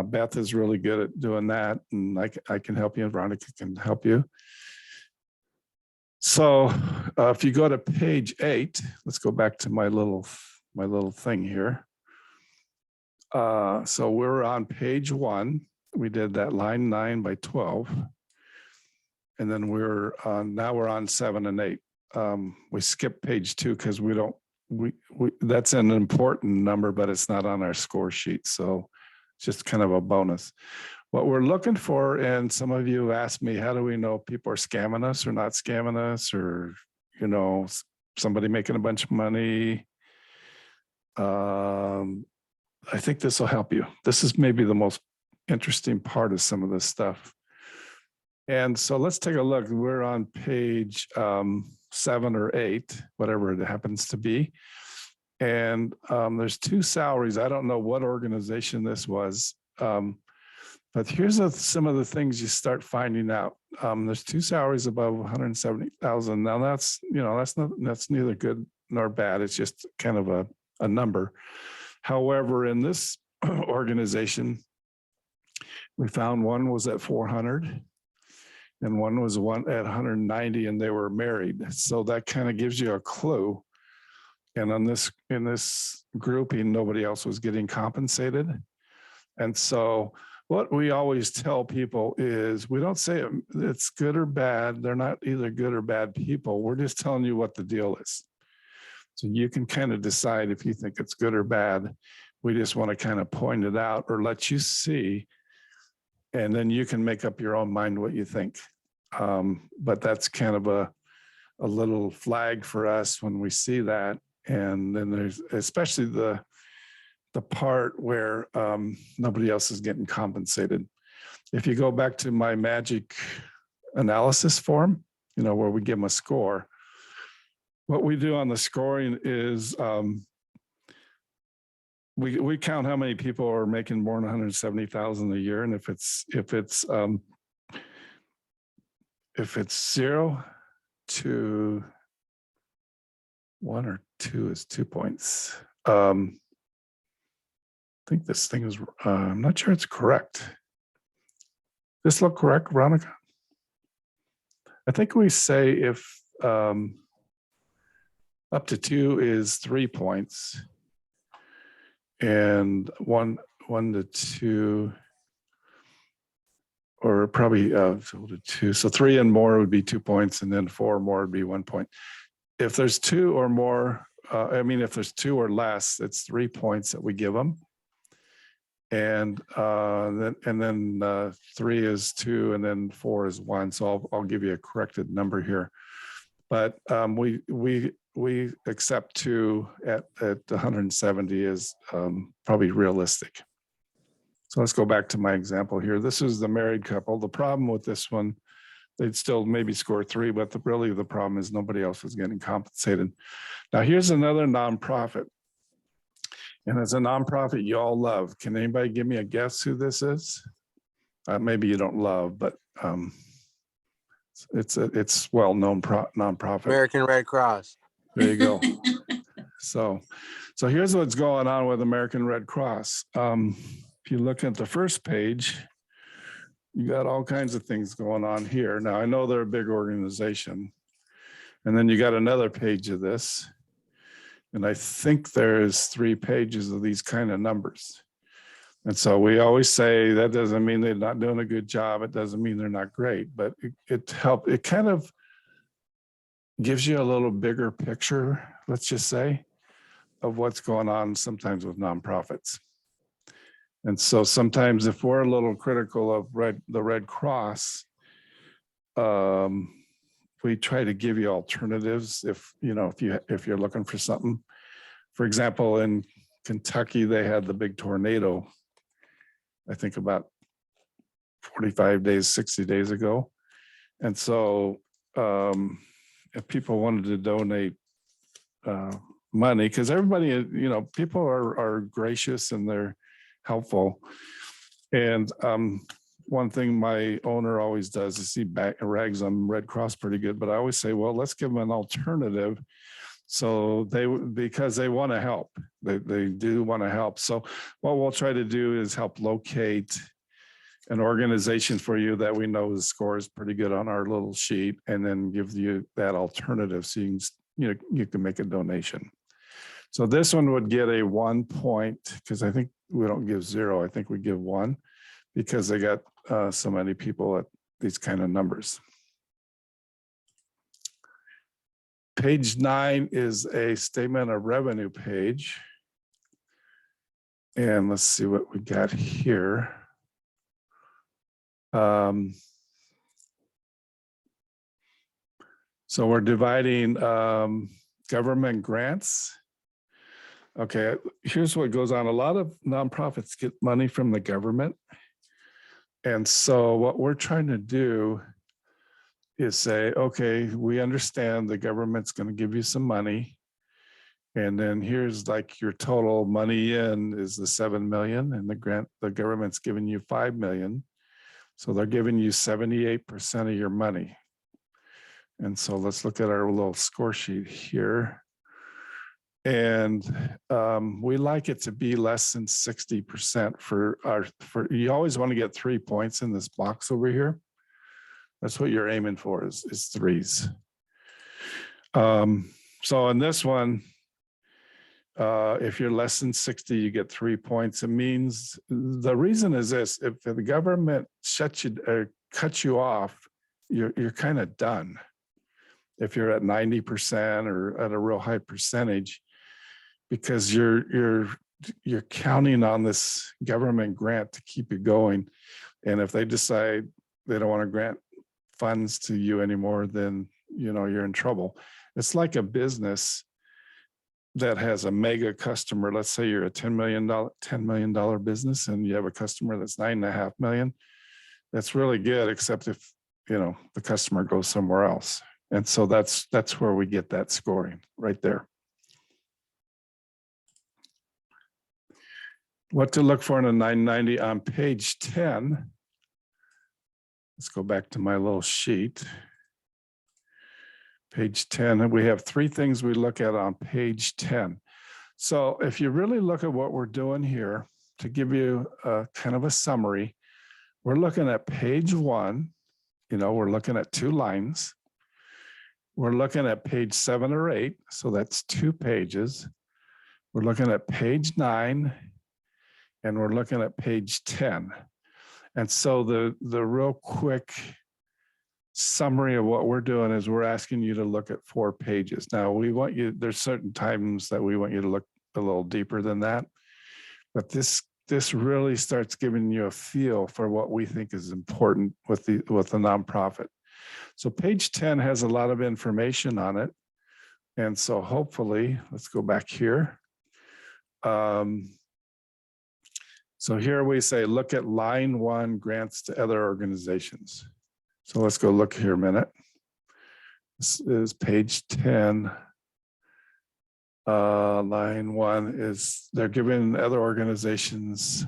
Beth is really good at doing that, and I can help you, and Veronica can help you. So if you go to page 8, let's go back to my little thing here. So we're on page 1. We did that line 9 by 12, and then now we're on 7 and 8. We skipped page 2 because we that's an important number, but it's not on our score sheet, so just kind of a bonus. What we're looking for, and some of you asked me, how do we know people are scamming us or not scamming us, or, somebody making a bunch of money? I think this will help you. This is maybe the most interesting part of some of this stuff. And so let's take a look. We're on page 7 or 8, whatever it happens to be. And there's 2 salaries. I don't know what organization this was, but here's some of the things you start finding out. There's 2 salaries above 170,000. Now that's neither good nor bad. It's just kind of a number. However, in this organization, we found one was at 400 and one was at 190, and they were married. So that kind of gives you a clue. And in this grouping, nobody else was getting compensated. And so what we always tell people is, we don't say it's good or bad. They're not either good or bad people. We're just telling you what the deal is. So you can kind of decide if you think it's good or bad. We just want to kind of point it out or let you see, and then you can make up your own mind what you think. But that's kind of a little flag for us when we see that. And then there's especially the part where nobody else is getting compensated. If you go back to my magic analysis form, where we give them a score, what we do on the scoring is we count how many people are making more than 170,000 a year, and if it's 0 to 1 or 2 is 2 points. I think this thing is, I'm not sure it's correct. This look correct, Veronica? I think we say if up to 2 is 3 points, and 1 to 2, or probably 2 to 2. So 3 and more would be 2 points, and then 4 or more would be 1 point. If there's 2 or more, if there's 2 or less, it's 3 points that we give them. And then 3 is 2, and then 4 is 1. So I'll give you a corrected number here. But we accept 2 at 170 is probably realistic. So let's go back to my example here. This is the married couple. The problem with this one, they'd still maybe score 3, but really the problem is nobody else is getting compensated. Now here's another nonprofit. And as a nonprofit you all love. Can anybody give me a guess who this is? maybe you don't love, but it's well-known nonprofit. American Red Cross. There you go. So here's what's going on with American Red Cross. If you look at the first page, you got all kinds of things going on here. Now, I know they're a big organization. And then you got another page of this. And I think there's 3 pages of these kind of numbers. And so we always say that doesn't mean they're not doing a good job. It doesn't mean they're not great, but it kind of gives you a little bigger picture, let's just say, of what's going on sometimes with nonprofits. And so sometimes if we're a little critical of the Red Cross, we try to give you alternatives if you're looking for something. For example, in Kentucky, they had the big tornado, I think about 45 days, 60 days ago. And so if people wanted to donate money, because everybody, people are gracious and they're helpful. And one thing my owner always does is he rags on Red Cross pretty good, but I always say, well, let's give them an alternative. So because they want to help, they do want to help. So what we'll try to do is help locate an organization for you that we know the score is pretty good on our little sheet, and then give you that alternative so you can make a donation. So this one would get a 1 point, because I think we don't give 0. I think we give 1 because they got so many people at these kind of numbers. Page 9 is a statement of revenue page. And let's see what we got here. So we're dividing government grants. Okay, here's what goes on. A lot of nonprofits get money from the government. And so what we're trying to do is say, okay, we understand the government's going to give you some money. And then here's like your total money in is the 7 million, and the government's giving you 5 million. So they're giving you 78% of your money. And so let's look at our little score sheet here. And we like it to be less than 60% you always want to get 3 points in this box over here. That's what you're aiming for is 3s. So in this one, if you're less than 60, you get 3 points. It means the reason is this: if the government shuts you or cuts you off, you're kind of done. If you're at 90% or at a real high percentage, because you're counting on this government grant to keep you going. And if they decide they don't want to grant funds to you anymore, then you're in trouble. It's like a business that has a mega customer. Let's say you're a $10 million business and you have a customer that's $9.5 million. That's really good, except if the customer goes somewhere else. And so that's where we get that scoring right there. What to look for in a 990 on page 10. Let's go back to my little sheet. Page 10, and we have 3 things we look at on page 10. So if you really look at what we're doing here, to give you a kind of a summary, we're looking at page 1, we're looking at 2 lines. We're looking at page 7 or 8, so that's 2 pages. We're looking at page 9, and we're looking at page 10. And so the real quick summary of what we're doing is we're asking you to look at 4 pages. Now there's certain times that we want you to look a little deeper than that, but this really starts giving you a feel for what we think is important with the nonprofit. So page 10 has a lot of information on it. And so hopefully, let's go back here. So here we say, look at line 1, grants to other organizations. So let's go look here a minute. This is page 10. Line 1 is they're giving other organizations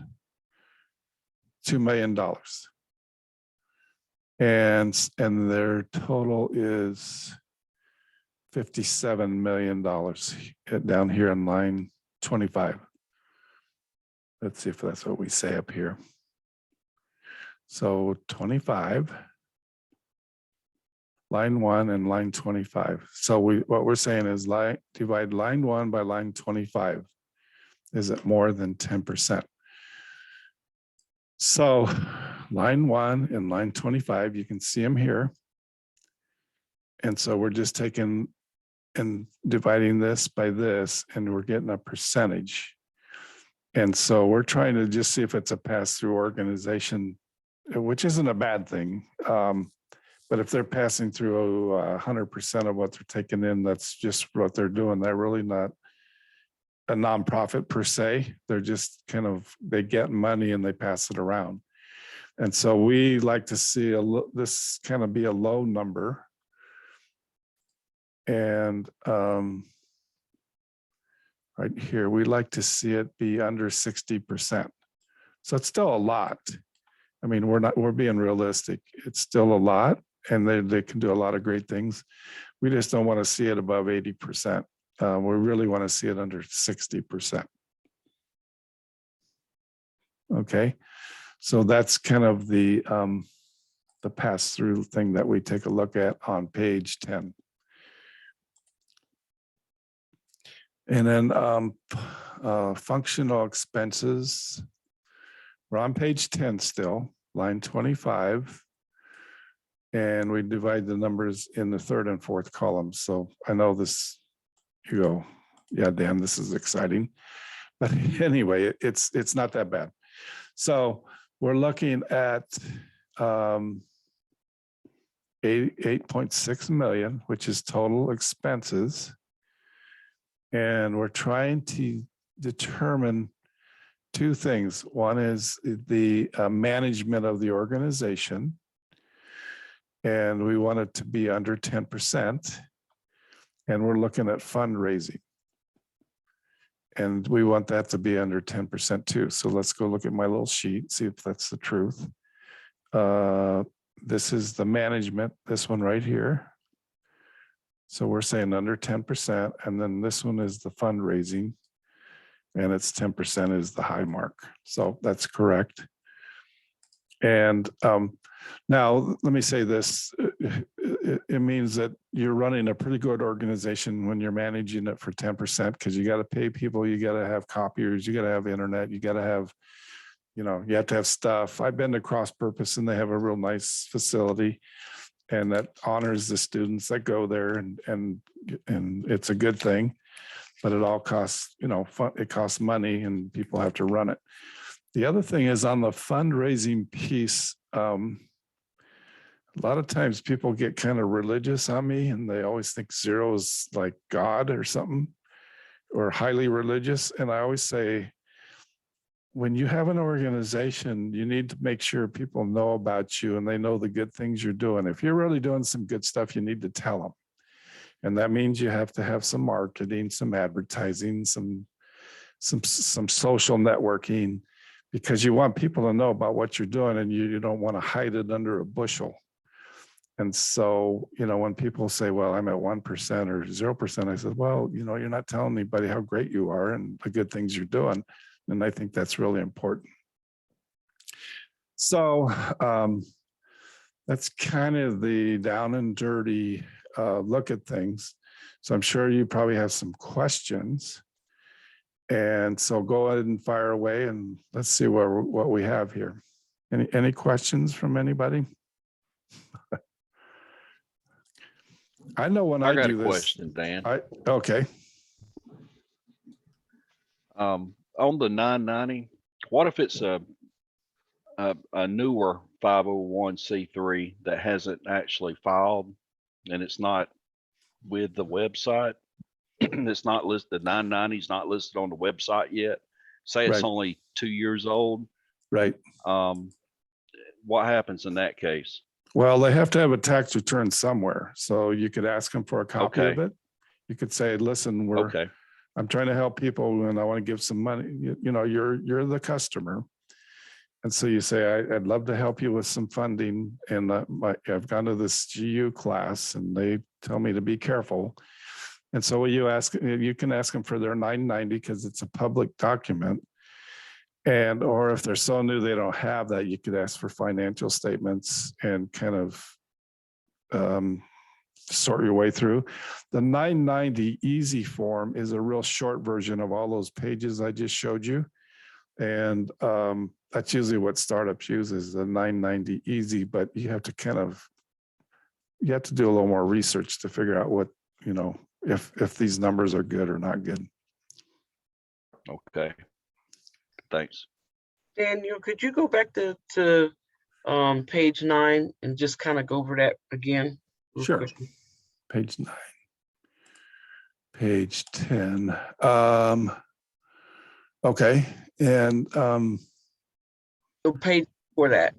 $2 million. And their total is $57 million down here in line 25. Let's see if that's what we say up here. So 25, line 1 and line 25. So what we're saying is divide line 1 by line 25. Is it more than 10%? So line 1 and line 25, you can see them here. And so we're just taking and dividing this by this, and we're getting a percentage. And so we're trying to just see if it's a pass-through organization, which isn't a bad thing. But if they're passing through 100% of what they're taking in, that's just what they're doing. They're really not a nonprofit per se. They're just kind of, they get money and they pass it around. And so we like to see this kind of be a low number. And right here, we like to see it be under 60%. So it's still a lot. I mean, we're being realistic. It's still a lot, and they can do a lot of great things. We just don't want to see it above 80%. We really want to see it under 60%. Okay, so that's kind of the pass-through thing that we take a look at on page 10. And then functional expenses. We're on page 10 still, line 25. And we divide the numbers in the third and fourth columns. So I know this, you go, yeah, Dan, this is exciting. But anyway, it's not that bad. So we're looking at 8.6 million, which is total expenses. And we're trying to determine two things. One is the management of the organization. And we want it to be under 10%. And we're looking at fundraising. And we want that to be under 10% too. So let's go look at my little sheet, see if that's the truth. This is the management, this one right here. So we're saying under 10%, and then this one is the fundraising, and it's 10% is the high mark. So that's correct. And now let me say this, it means that you're running a pretty good organization when you're managing it for 10%, because you got to pay people, you got to have copiers, you got to have internet, you got to have, you have to have stuff. I've been to Cross Purpose and they have a real nice facility, and that honors the students that go there, and it's a good thing, but it all costs, it costs money and people have to run it. The other thing is on the fundraising piece, a lot of times people get kind of religious on me and they always think zero is like God or something, or highly religious. And I always say, when you have an organization, you need to make sure people know about you and they know the good things you're doing. If you're really doing some good stuff, you need to tell them. And that means you have to have some marketing, some advertising, some social networking, because you want people to know about what you're doing, and you don't want to hide it under a bushel. And so, when people say, well, I'm at 1% or 0%, I said, well, you're not telling anybody how great you are and the good things you're doing. And I think that's really important. So that's kind of the down and dirty look at things. So I'm sure you probably have some questions. And so go ahead and fire away, and let's see what we have here. Any questions from anybody? I know when I got do a this. question, Dan. Okay. On the 990, what if it's a newer 501c3 that hasn't actually filed, and it's not with the website? It's not listed. The 990 is not listed on the website yet. Say it's only 2 years old. Right. What happens in that case? Well, they have to have a tax return somewhere. So you could ask them for a copy of it. You could say, listen, I'm trying to help people and I want to give some money. You're the customer. And so you say, I'd love to help you with some funding. And I've gone to this GU class and they tell me to be careful. And so you can ask them for their 990 because it's a public document. And, or if they're so new, they don't have that, you could ask for financial statements and kind of sort your way through. The 990 easy form is a real short version of all those pages I just showed you. And that's usually what startups use, is the 990 easy, but you have to you have to do a little more research to figure out what, if these numbers are good or not good. Okay. Thanks. Daniel, could you go back to page 9 and just kind of go over that again? Sure. Quickly? Page 9. Page 10. Okay. And So page for that.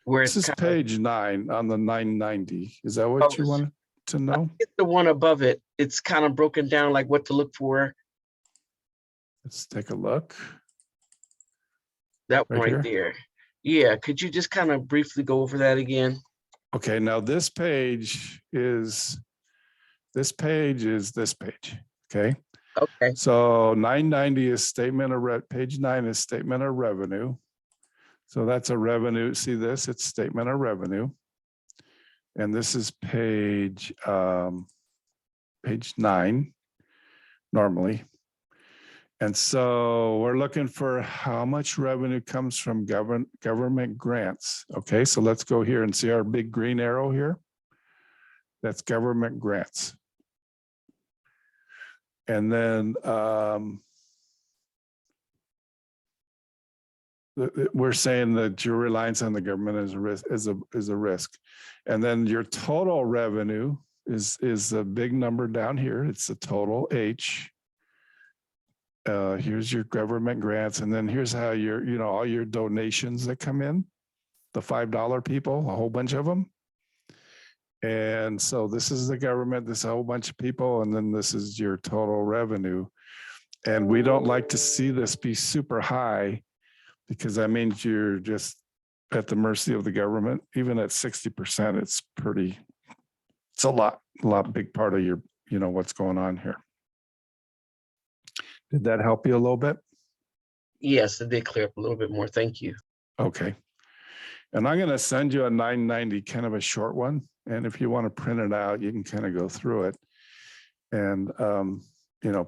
Where this is page 9 on the 990. Is that what you wanted to know? It's the one above it. It's kind of broken down, like what to look for. Let's take a look. That one Right right there. Yeah, could you just kind of briefly go over that again? Okay, now this page is this page. Okay. Okay. So 990 is page 9 is statement of revenue. So that's a revenue. See this? It's statement of revenue. And this is page 9 normally. And so we're looking for how much revenue comes from government grants. Okay, so let's go here and see our big green arrow here. That's government grants. And then we're saying that your reliance on the government is a risk. And then your total revenue is a big number down here. It's the total H. Here's your government grants, and then here's how all your donations that come in, the $5 people, a whole bunch of them. And so this is the government, this is a whole bunch of people, and then this is your total revenue. And we don't like to see this be super high, because that means you're just at the mercy of the government. Even at 60%, it's a lot big part of your, what's going on here. Did that help you a little bit? Yes, it did clear up a little bit more. Thank you. Okay. And I'm going to send you a 990, kind of a short one. And if you want to print it out, you can kind of go through it and,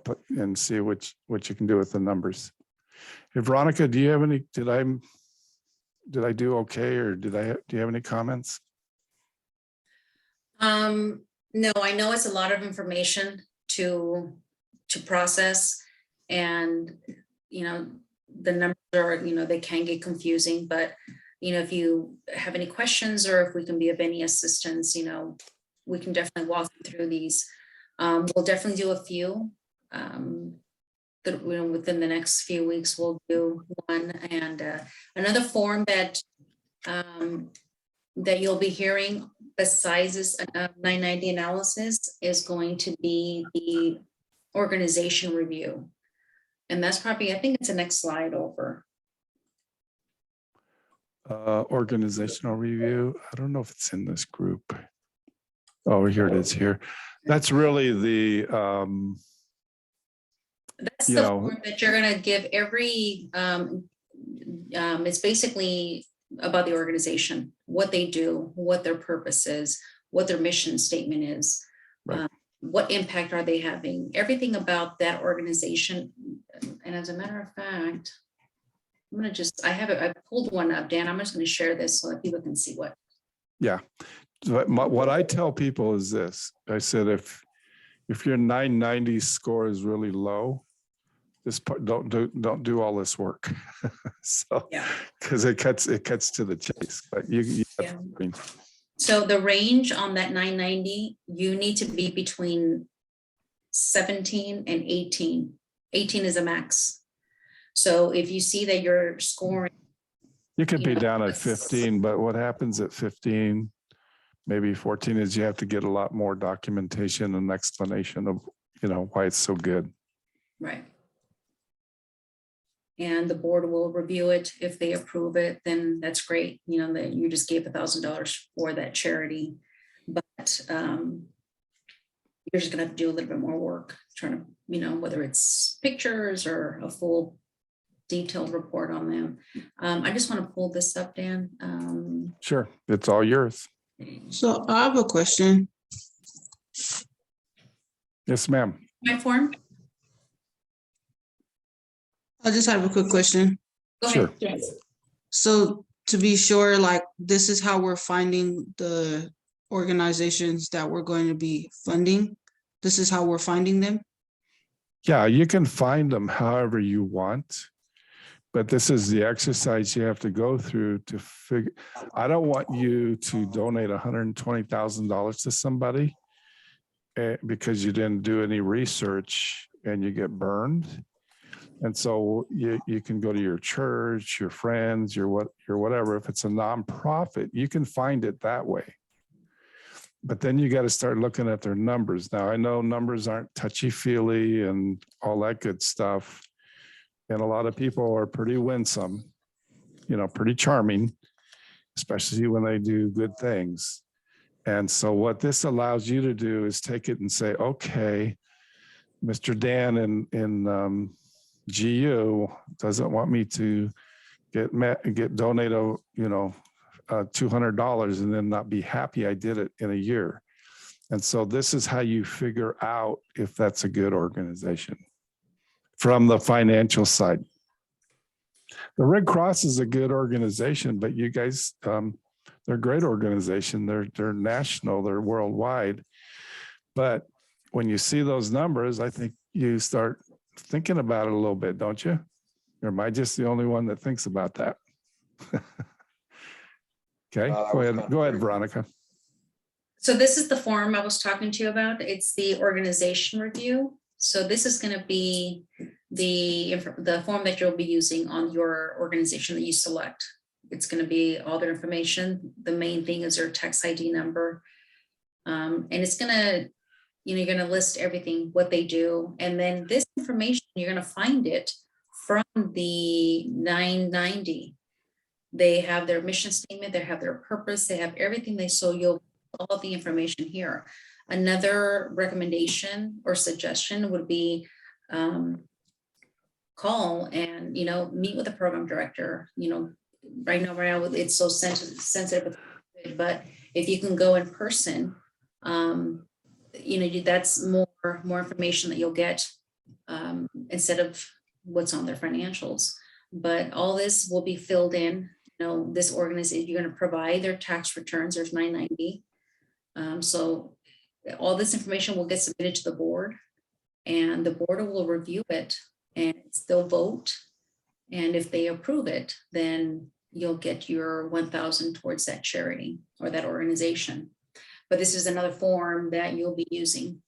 put and see what you can do with the numbers. Hey, Veronica, do you have any, did I do okay? Or do you have any comments? No, I know it's a lot of information to process, and the numbers are, they can get confusing, but if you have any questions or if we can be of any assistance, we can definitely walk you through these. We'll definitely do a few that within the next few weeks. We'll do one, and another form that you'll be hearing besides this 990 analysis is going to be the organization review. And that's probably, I think it's the next slide over. Organizational review. I don't know if it's in this group. Oh, here it is here. That's really the, that's the form that you're going to give every, it's basically about the organization, what they do, what their purpose is, what their mission statement is. Right. What impact are they having? Everything about that organization. And as a matter of fact, I'm going to I pulled one up, Dan. I'm just going to share this so that people can see what. Yeah. What I tell people is this. I said, if your 990 score is really low, this part, don't do all this work. So, yeah, because it cuts to the chase, but you yeah. So the range on that 990, you need to be between 17 and 18. 18 is a max. So if you see that you're scoring, you could be down at 15, but what happens at 15, maybe 14, is you have to get a lot more documentation and explanation of, why it's so good. right. and the board will review it. If they approve it, then that's great. You know, that you just gave $1,000 for that charity. But you're just gonna have to do a little bit more work, trying to, you know, whether it's pictures or a full detailed report on them. I just want to pull this up, Dan. Sure, it's all yours. So I have a question. Yes, ma'am. My form? I just have a quick question. Go Sure. ahead. Yes. So to be sure, like this is how we're finding the organizations that we're going to be funding. This is how we're finding them. Yeah, you can find them however you want, but this is the exercise you have to go through to figure. I don't want you to donate $120,000 to somebody because you didn't do any research and you get burned. And so you can go to your church, your friends, your whatever. If it's a nonprofit, you can find it that way. But then you got to start looking at their numbers. Now, I know numbers aren't touchy-feely and all that good stuff. And a lot of people are pretty winsome, you know, pretty charming, especially when they do good things. And so what this allows you to do is take it and say, okay, Mr. Dan in GU doesn't want me to get donated, you know, $200 and then not be happy I did it in a year. And so this is how you figure out if that's a good organization from the financial side. The Red Cross is a good organization, but you guys, they're a great organization. They're national, they're worldwide. But when you see those numbers, I think you start thinking about it a little bit, don't you? Or am I just the only one that thinks about that? Okay, go ahead, Veronica. So this is the form I was talking to you about. It's the organization review. So this is going to be the form that you'll be using on your organization that you select. It's going to be all their information. The main thing is their tax ID number. And it's going to, you know, you're going to list everything, what they do. And then this information, you're going to find it from the 990. They have their mission statement, they have their purpose, they have everything. So you'll all the information here. Another recommendation or suggestion would be call and, you know, meet with the program director. You know, right now it's so sensitive, but if you can go in person, you know, that's more information that you'll get instead of what's on their financials. But all this will be filled in. You know, this organization, you're going to provide their tax returns. There's 990. So all this information will get submitted to the board, and the board will review it and they'll vote. And if they approve it, then you'll get your 1,000 towards that charity or that organization. But this is another form that you'll be using.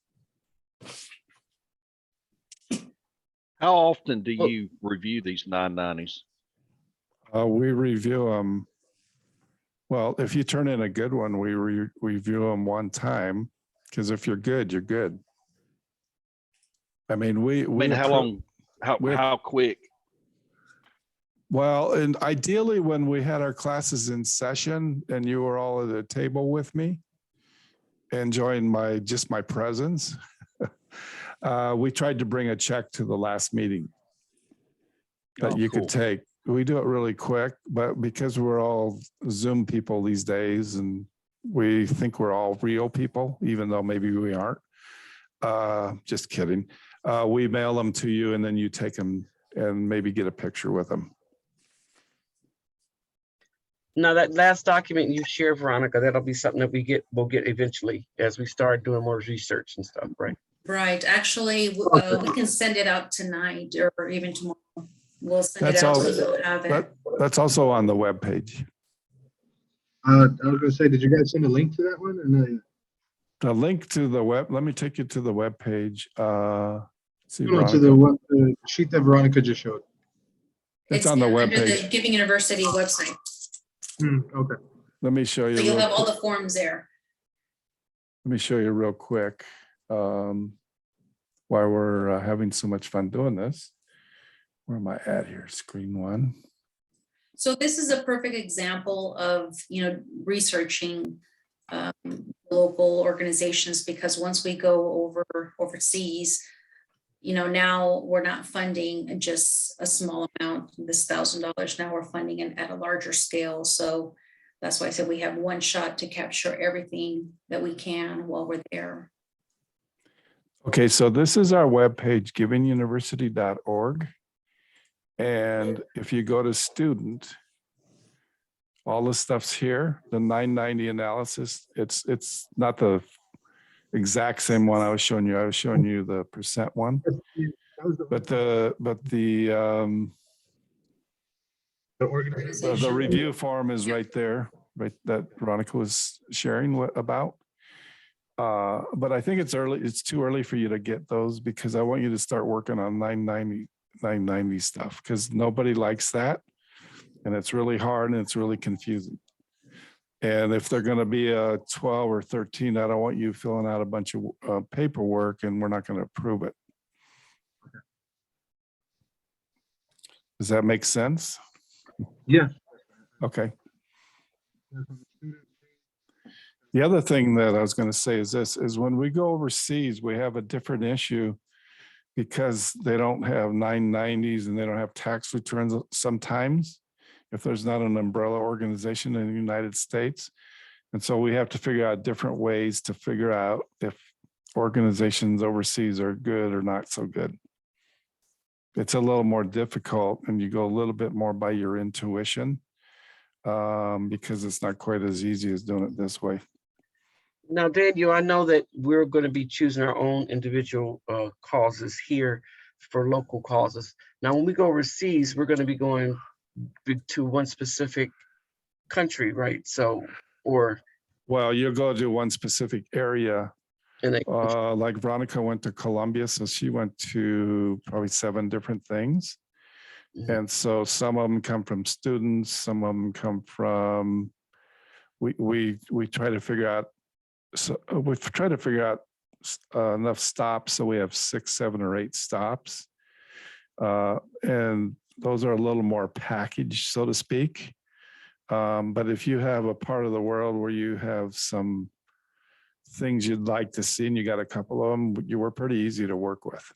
How often do you review these 990s? We review them. Well, if you turn in a good one, we review them one time, because if you're good, you're good. I mean, how quick? Well, and ideally when we had our classes in session and you were all at the table with me, enjoying my presence, we tried to bring a check to the last meeting that you could take. We do it really quick, but because we're all Zoom people these days and we think we're all real people, even though maybe we aren't, just kidding. We mail them to you and then you take them and maybe get a picture with them. Now that last document you share, Veronica, that'll be something that we'll get eventually as we start doing more research and stuff, right? Right. Actually, we can send it out tonight or even tomorrow. We'll send it out so you'll have it. That's also on the webpage. I was going to say, did you guys send a link to that one or no? The link to the web. Let me take you to the webpage. To the sheet that Veronica just showed. It's on the webpage. The Giving University website. Okay. Let me show you. So you'll have all the forms there. Let me show you real quick why we're having so much fun doing this. Where am I at here? Screen one. So this is a perfect example of, researching local organizations, because once we go overseas, now we're not funding just a small amount, this $1,000. Now we're funding it at a larger scale. So that's why I said we have one shot to capture everything that we can while we're there. Okay, so this is our webpage, givinguniversity.org. And if you go to student, all the stuff's here, the 990 analysis. It's not the exact same one I was showing you. I was showing you the percent one. But the review form is right there, right, that Veronica was sharing about. But I think it's too early for you to get those, because I want you to start working on 990 stuff, because nobody likes that. And it's really hard and it's really confusing. And if they're going to be a 12 or 13, I don't want you filling out a bunch of paperwork and we're not going to approve it. Does that make sense? Yeah. Okay. The other thing that I was going to say is this, is when we go overseas, we have a different issue, because they don't have 990s and they don't have tax returns sometimes, if there's not an umbrella organization in the United States. And so we have to figure out different ways to figure out if organizations overseas are good or not so good. It's a little more difficult, and you go a little bit more by your intuition, because it's not quite as easy as doing it this way. Now, Daniel, I know that we're going to be choosing our own individual causes here for local causes. Now, when we go overseas, we're going to be going to one specific country, right? So, or well, you'll go to one specific area. And like Veronica went to Colombia, so she went to probably 7 different things. Mm-hmm. And so some of them come from students, some of them come from, we try to figure out, so we've tried to figure out enough stops so we have 6, 7, or 8 stops. And those are a little more packaged, so to speak. But if you have a part of the world where you have some things you'd like to see and you got a couple of them, you were pretty easy to work with.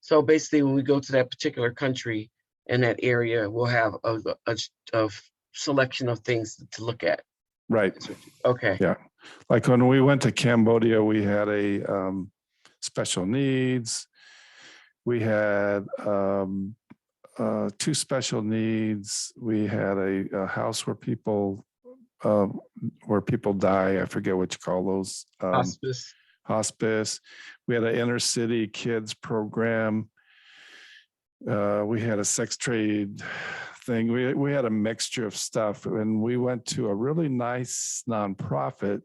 So basically, when we go to that particular country and that area, we'll have a selection of things to look at. Right. Okay. Yeah. Like when we went to Cambodia, we had a special needs. We had 2 special needs. We had a house where people die. I forget what you call those. Hospice. Hospice. We had an inner city kids program. We had a sex trade thing. We had a mixture of stuff, and we went to a really nice nonprofit,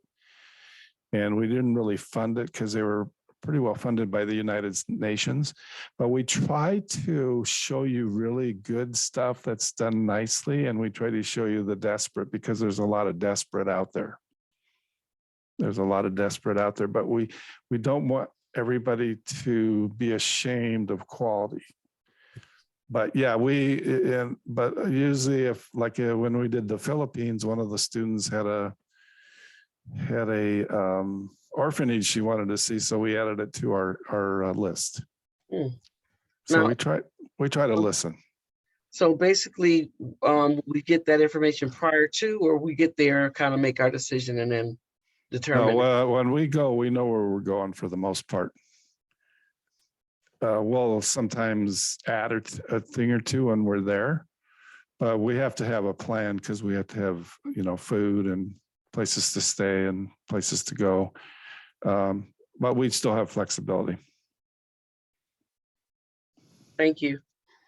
and we didn't really fund it because they were pretty well funded by the United Nations, but we try to show you really good stuff that's done nicely, and we try to show you the desperate, because there's a lot of desperate out there. There's a lot of desperate out there, but we don't want everybody to be ashamed of quality. But yeah, but usually if like when we did the Philippines, one of the students had a orphanage she wanted to see, so we added it to our list. So now, we try to listen. So basically, we get that information prior to, or we get there, kind of make our decision, and then determine. No, when we go, we know where we're going for the most part. We'll sometimes add a thing or two when we're there, but we have to have a plan, because we have to have, food and places to stay and places to go. But we still have flexibility. Thank you.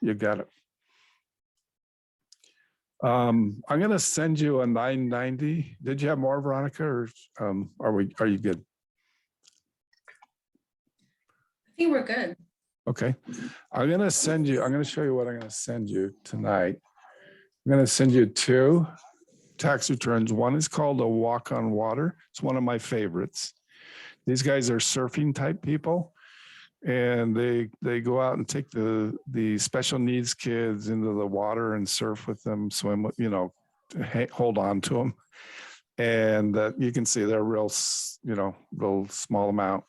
You got it. I'm going to send you a 990. Did you have more, Veronica, or are you good? I think we're good. Okay. I'm going to show you what I'm going to send you tonight. I'm going to send you 2 tax returns. One is called a walk on water. It's one of my favorites. These guys are surfing type people. And they go out and take the special needs kids into the water and surf with them, swim with, hold on to them. And you can see they're real small amount.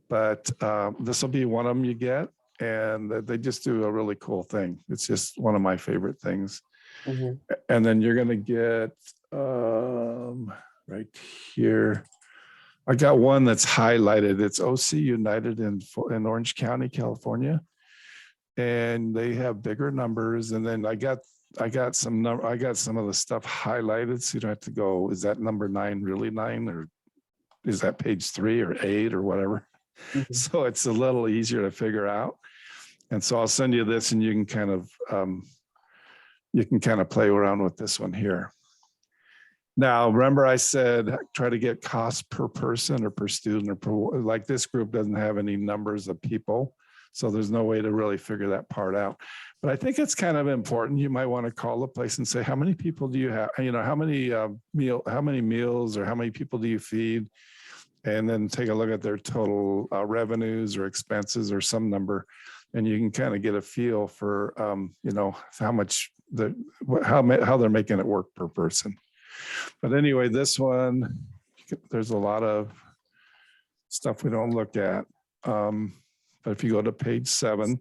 But this will be one of them you get. And they just do a really cool thing. It's just one of my favorite things. And then you're going to get right here. I got one that's highlighted. It's OC United in Orange County, California. And they have bigger numbers. And then I got some of the stuff highlighted. So you don't have to go, is that number 9 really 9? Or is that page 3 or 8 or whatever? So it's a little easier to figure out. And so I'll send you this and you can kind of play around with this one here. Now, remember I said, try to get costs per person or per student or per, like this group doesn't have any numbers of people. So there's no way to really figure that part out. But I think it's kind of important. You might want to call the place and say, how many people do you have? How many meals or how many people do you feed? And then take a look at their total revenues or expenses or some number. And you can kind of get a feel for, how much how they're making it work per person. But anyway, this one, there's a lot of stuff we don't look at. But if you go to page 7,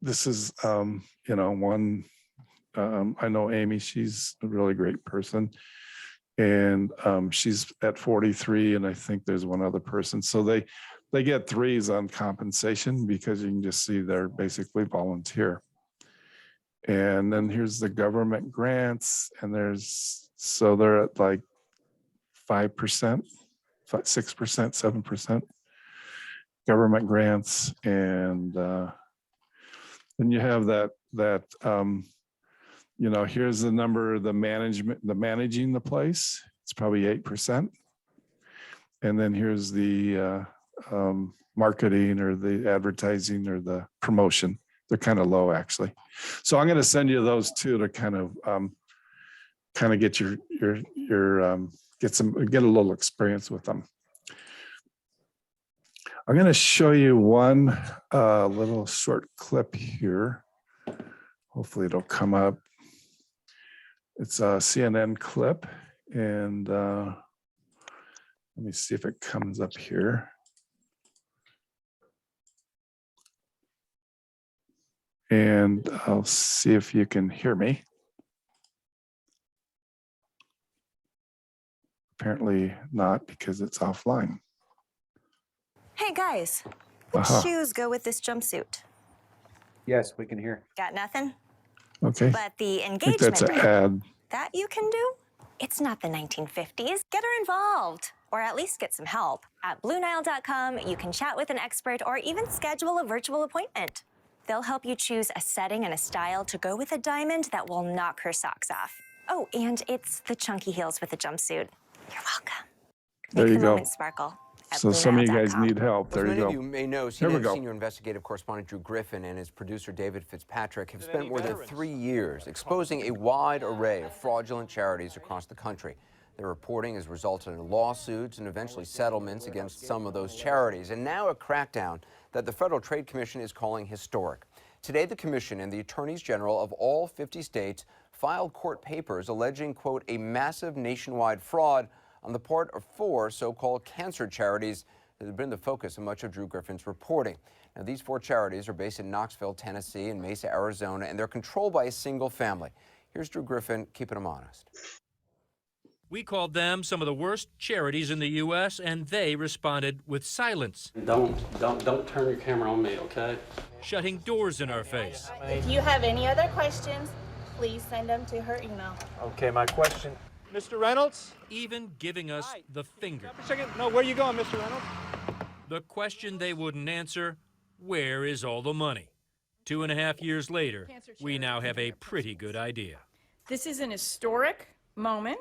this is, one, I know Amy, she's a really great person. And she's at 43, and I think there's one other person. So they get 3s on compensation because you can just see they're basically volunteer. And then here's the government grants, and they're at like 5%, 6%, 7% government grants. And then you have that here's the number, the managing the place, it's probably 8%. And then here's the marketing or the advertising or the promotion. They're kind of low actually. So I'm going to send you those two to kind of get get a little experience with them. I'm going to show you one little short clip here. Hopefully it'll come up. It's a CNN clip, and let me see if it comes up here. And I'll see if you can hear me. Apparently not, because it's offline. Hey guys, what shoes go with this jumpsuit? Yes, we can hear. Got nothing? Okay. But the I think that's engagement an ring, ad. that you can do? It's not the 1950s. Get her involved, or at least get some help. At BlueNile.com, you can chat with an expert or even schedule a virtual appointment. They'll help you choose a setting and a style to go with a diamond that will knock her socks off. Oh, and it's the chunky heels with the jumpsuit. You're welcome. There Make you the go. moment sparkle. So some of you guys need help. There As you many go. of you may know, Here we CNN go. senior investigative correspondent Drew Griffin and his producer David Fitzpatrick have spent more than 3 years exposing a wide array of fraudulent charities across the country. Their reporting has resulted in lawsuits and eventually settlements against some of those charities, and now a crackdown that the Federal Trade Commission is calling historic. Today, the Commission and the Attorneys General of all 50 states filed court papers alleging, quote, a massive nationwide fraud on the part of 4 so-called cancer charities that have been the focus of much of Drew Griffin's reporting. Now, these 4 charities are based in Knoxville, Tennessee, and Mesa, Arizona, and they're controlled by a single family. Here's Drew Griffin keeping them honest. We called them some of the worst charities in the U.S., and they responded with silence. Don't turn your camera on me, okay? Shutting doors in our face. If you have any other questions, please send them to her email. Okay, my question. Mr. Reynolds? Even giving us the finger. Second, no, where are you going, Mr. Reynolds? The question they wouldn't answer, where is all the money? 2.5 years later, we now have a pretty good idea. This is an historic moment.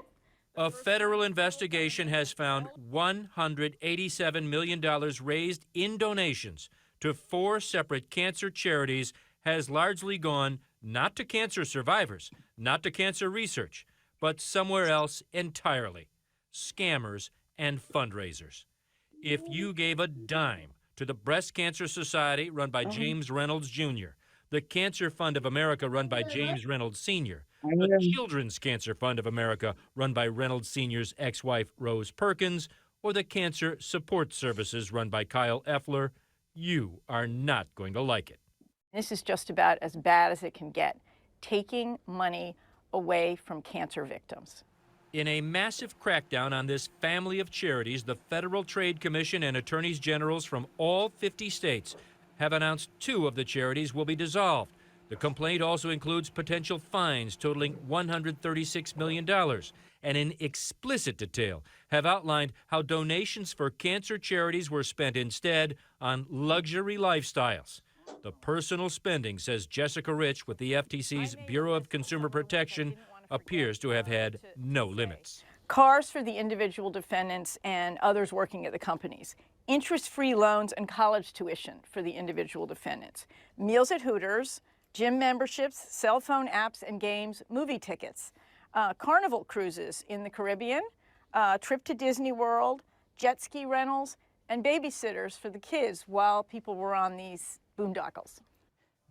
A federal investigation has found $187 million raised in donations to 4 separate cancer charities has largely gone not to cancer survivors, not to cancer research, but somewhere else entirely. Scammers and fundraisers. If you gave a dime to the Breast Cancer Society, run by James Reynolds Jr., the Cancer Fund of America, run by James Reynolds Sr., the Children's Cancer Fund of America, run by Reynolds Sr.'s ex-wife, Rose Perkins, or the Cancer Support Services, run by Kyle Effler, you are not going to like it. This is just about as bad as it can get, taking money away from cancer victims. In a massive crackdown on this family of charities, the Federal Trade Commission and attorneys generals from all 50 states have announced 2 of the charities will be dissolved. The complaint also includes potential fines totaling $136 million, and in explicit detail have outlined how donations for cancer charities were spent instead on luxury lifestyles. The personal spending, says Jessica Rich with the FTC's Bureau of Consumer Protection, appears to have had no limits. Cars for the individual defendants and others working at the companies, interest-free loans and college tuition for the individual defendants, meals at Hooters, gym memberships, cell phone apps and games, movie tickets, carnival cruises in the Caribbean, trip to Disney World, jet ski rentals, and babysitters for the kids while people were on these boondoggles.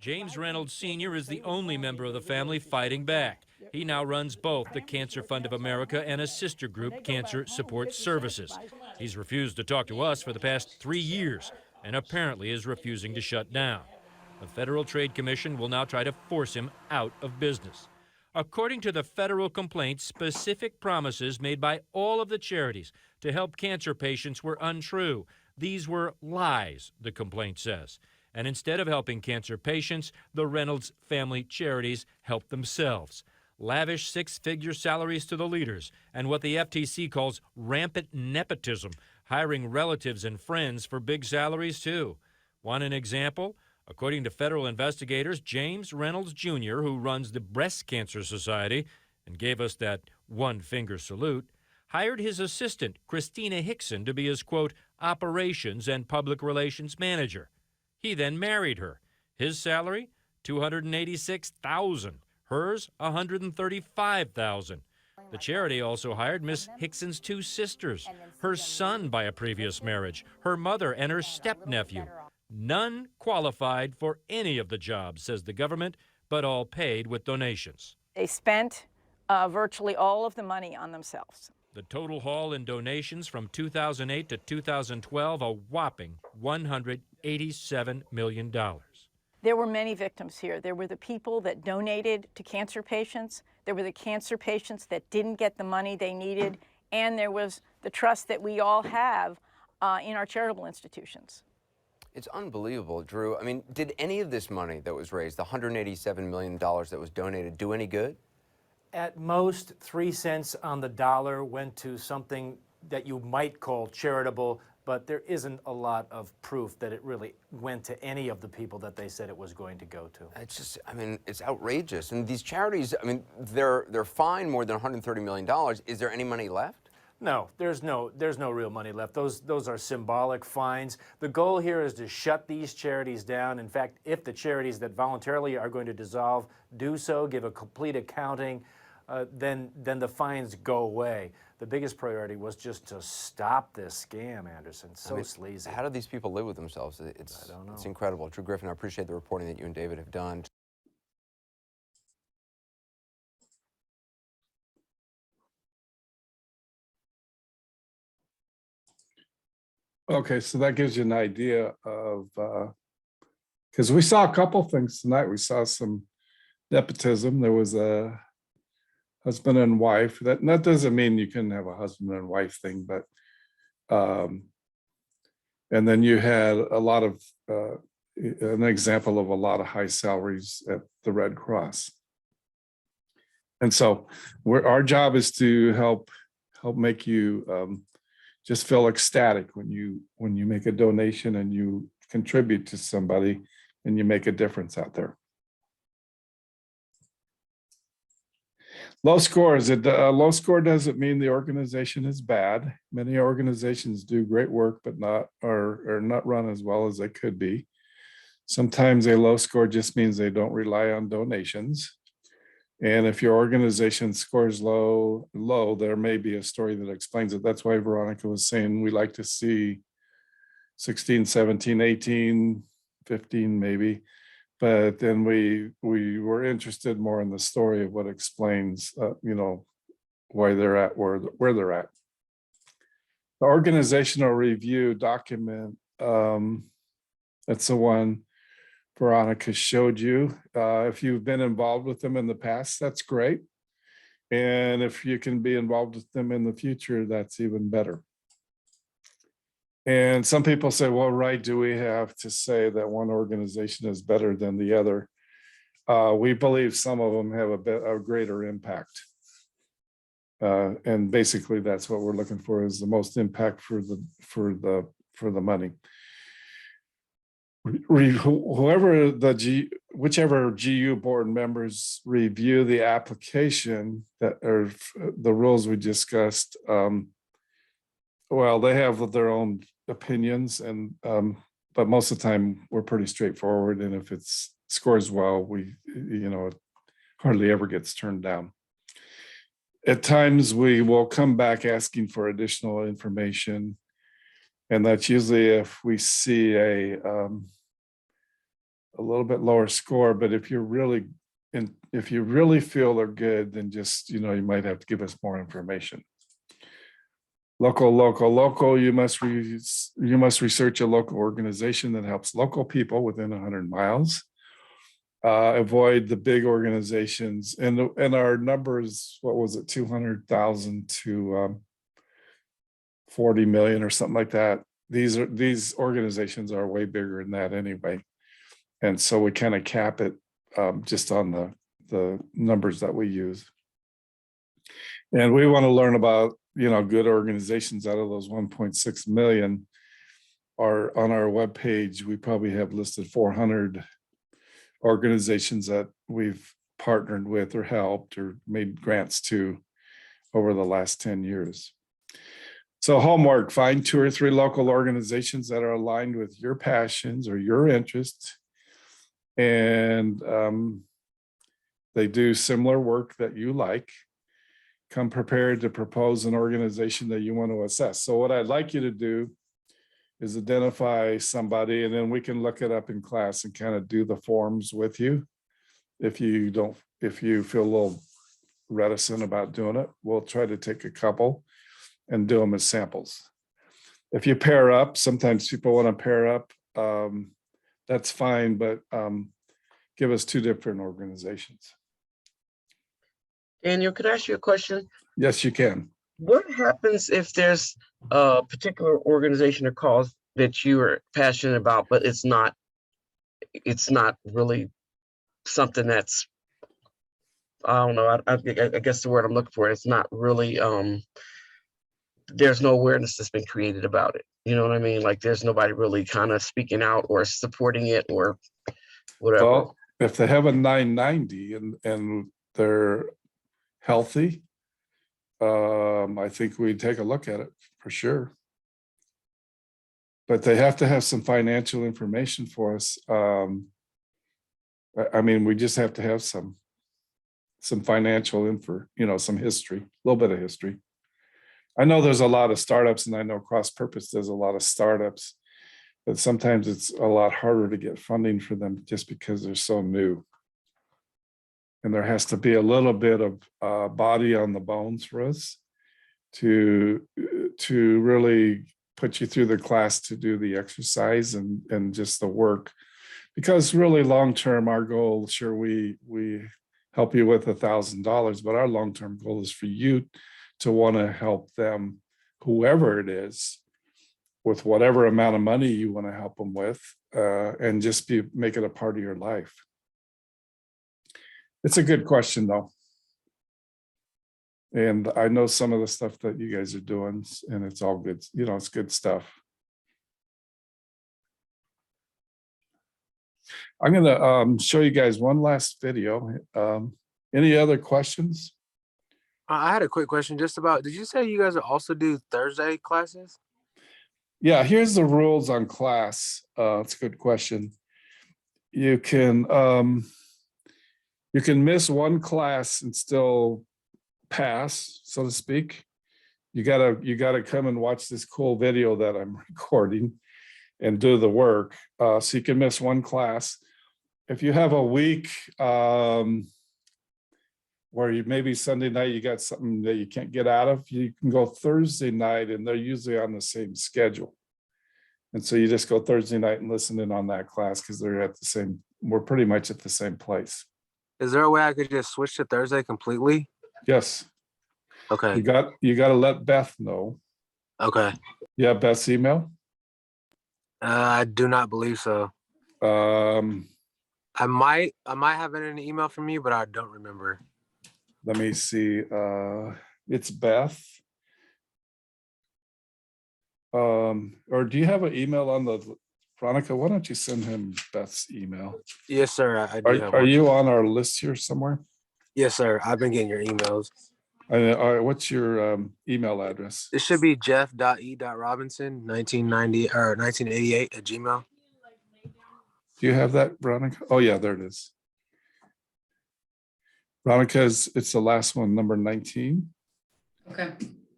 James Reynolds Sr. is the only member of the family fighting back. He now runs both the Cancer Fund of America and a sister group, Cancer Support Services. He's refused to talk to us for the past 3 years and apparently is refusing to shut down. The Federal Trade Commission will now try to force him out of business. According to the federal complaint, specific promises made by all of the charities to help cancer patients were untrue. These were lies, the complaint says. And instead of helping cancer patients, the Reynolds family charities help themselves. Lavish 6-figure salaries to the leaders and what the FTC calls rampant nepotism, hiring relatives and friends for big salaries too. Want an example? According to federal investigators, James Reynolds Jr., who runs the Breast Cancer Society and gave us that one-finger salute, hired his assistant, Christina Hickson, to be his, quote, operations and public relations manager. He then married her. His salary, $286,000. Hers, $135,000. The charity also hired Miss Hickson's 2 sisters, her son by a previous marriage, her mother, and her stepnephew. None qualified for any of the jobs, says the government, but all paid with donations. They spent virtually all of the money on themselves. The total haul in donations from 2008 to 2012, a whopping $187 million. There were many victims here. There were the people that donated to cancer patients. There were the cancer patients that didn't get the money they needed. And there was the trust that we all have in our charitable institutions. It's unbelievable, Drew. I mean, did any of this money that was raised, the $187 million that was donated, do any good? At most, 3 cents on the dollar went to something that you might call charitable, but there isn't a lot of proof that it really went to any of the people that they said it was going to go to. It's just, I mean, it's outrageous. And these charities, I mean, they're fined more than $130 million. Is there any money left? No, there's no real money left. Those are symbolic fines. The goal here is to shut these charities down. In fact, if the charities that voluntarily are going to dissolve do so, give a complete accounting, then the fines go away. The biggest priority was just to stop this scam, Anderson. So sleazy. How do these people live with themselves? I don't know. It's incredible. Drew Griffin, I appreciate the reporting that you and David have done. Okay, so that gives you an idea of, because we saw a couple things tonight. We saw some nepotism. There was a husband and wife. That doesn't mean you can have a husband and wife thing, but and then you had a lot of an example of a lot of high salaries at the Red Cross. And so our job is to help make you just feel ecstatic when you make a donation and you contribute to somebody and you make a difference out there. Low scores. A low score doesn't mean the organization is bad. Many organizations do great work, but are not run as well as they could be. Sometimes a low score just means they don't rely on donations. And if your organization scores low, there may be a story that explains it. That's why Veronica was saying we like to see 16, 17, 18, 15 maybe. But then we were interested more in the story of what explains, why they're at where they're at. The organizational review document, that's the one Veronica showed you. If you've been involved with them in the past, that's great. And if you can be involved with them in the future, that's even better. And some people say, well, right, do we have to say that one organization is better than the other? We believe some of them have a greater impact. And basically that's what we're looking for, is the most impact for the money. Whichever GU board members review the application that are the rules we discussed, well, they have their own opinions, and but most of the time we're pretty straightforward, and if it scores well, it hardly ever gets turned down. At times we will come back asking for additional information, and that's usually if we see a little bit lower score. But if you really feel they're good, then just, you might have to give us more information. Local, you must research a local organization that helps local people within 100 miles. Avoid the big organizations, and our numbers, what was it, 200,000 to 40 million or something like that. These organizations are way bigger than that anyway. And so we kind of cap it just on the numbers that we use. And we want to learn about, good organizations out of those 1.6 million. Are on our webpage, we probably have listed 400 organizations that we've partnered with or helped or made grants to over the last 10 years. So homework, find 2 or 3 local organizations that are aligned with your passions or your interests. And they do similar work that you like. Come prepared to propose an organization that you want to assess. So what I'd like you to do is identify somebody, and then we can look it up in class and kind of do the forms with you. If you feel a little reticent about doing it, we'll try to take a couple and do them as samples. If you pair up, sometimes people want to pair up, that's fine, but give us 2 different organizations. Daniel, could I ask you a question? Yes, you can. What happens if there's a particular organization or cause that you are passionate about, but it's not really something that's, I don't know, I guess the word I'm looking for, it's not really, there's no awareness that's been created about it. You know what I mean? Like there's nobody really kind of speaking out or supporting it or whatever. Well, if they have a 990 and they're healthy, I think we'd take a look at it for sure. But they have to have some financial information for us. I mean, we just have to have some financial info, some history, a little bit of history. I know there's a lot of startups, and I know Cross Purpose does a lot of startups, but sometimes it's a lot harder to get funding for them just because they're so new. And there has to be a little bit of body on the bones for us to really put you through the class to do the exercise and just the work. Because really long-term, our goal, sure, we help you with $1,000, but our long-term goal is for you to want to help them, whoever it is, with whatever amount of money you want to help them with, and just make it a part of your life. It's a good question, though. And I know some of the stuff that you guys are doing, and it's all good. It's good stuff. I'm going to show you guys one last video. Any other questions? I had a quick question just about, did you say you guys also do Thursday classes? Yeah, here's the rules on class. It's a good question. You can miss one class and still pass, so to speak. You gotta come and watch this cool video that I'm recording. and do the work. So you can miss one class. If you have a week where you maybe Sunday night you got something that you can't get out of, you can go Thursday night, and they're usually on the same schedule. And so you just go Thursday night and listen in on that class because they're at the same, we're pretty much at the same place. Is there a way I could just switch to Thursday completely? Yes. Okay. You got to let Beth know. Okay. Yeah, Beth's email. I do not believe so. I might have it in an email from you, but I don't remember. Let me see. It's Beth. Or do you have an email on the Veronica? Why don't you send him Beth's email? Yes, sir. I do have Are one. you on our list here somewhere? Yes, sir. I've been getting your emails. All right, what's your email address? It should be jeff.e.robinson 1990 or 1988 at Gmail. Do you have that, Veronica? Oh yeah, there it is. Veronica's, it's the last one, number 19. Okay.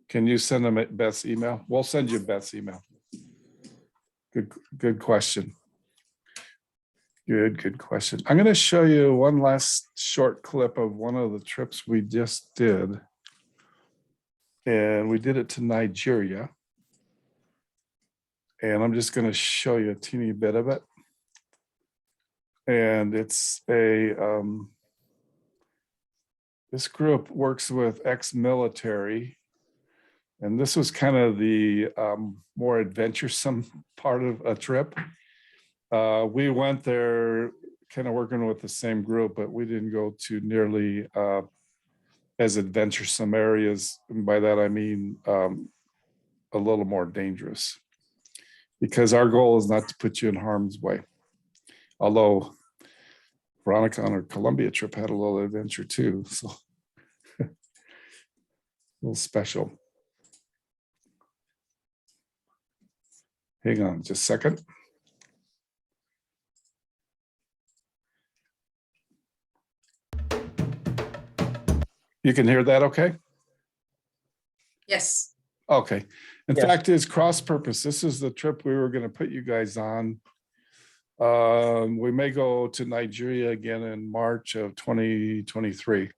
Can you send them Beth's email? We'll send you Beth's email. Good question. Good question. I'm going to show you one last short clip of one of the trips we just did. And we did it to Nigeria. And I'm just going to show you a teeny bit of it. And it's this group works with ex-military. And this was kind of the more adventuresome part of a trip. We went there kind of working with the same group, but we didn't go to nearly as adventuresome areas. And by that, I mean a little more dangerous, because our goal is not to put you in harm's way. Although Veronica on her Colombia trip had a little adventure too, so a little special. Hang on just a second. You can hear that okay? Yes. Okay. In Yes. fact, it's cross purpose. This is the trip we were going to put you guys on. We may go to Nigeria again in March of 2023.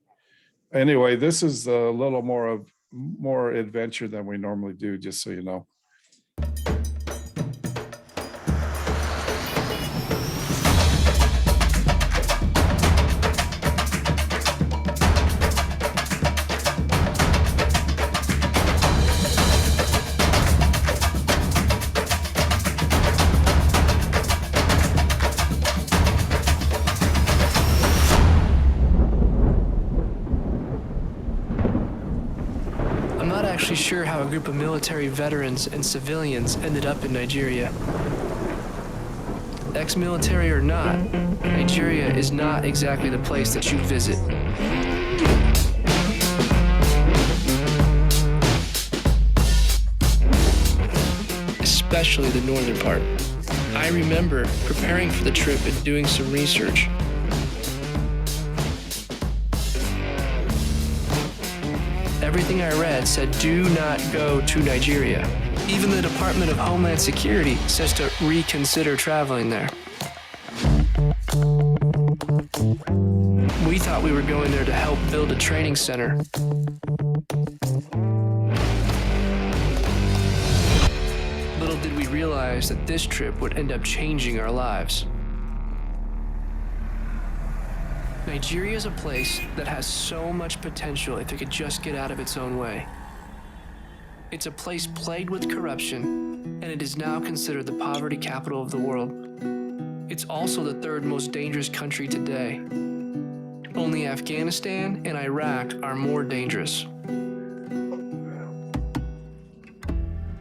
Anyway, this is a little more adventure than we normally do, just so you know. I'm not actually sure how a group of military veterans and civilians ended up in Nigeria. Ex-military or not, Nigeria is not exactly the place that you'd visit. Especially the northern part. I remember preparing for the trip and doing some research. Everything I read said do not go to Nigeria. Even the Department of Homeland Security says to reconsider traveling there. We thought we were going there to help build a training center. Little did we realize that this trip would end up changing our lives. Nigeria is a place that has so much potential if it could just get out of its own way. It's a place plagued with corruption, and it is now considered the poverty capital of the world. It's also the third most dangerous country today. Only Afghanistan and Iraq are more dangerous.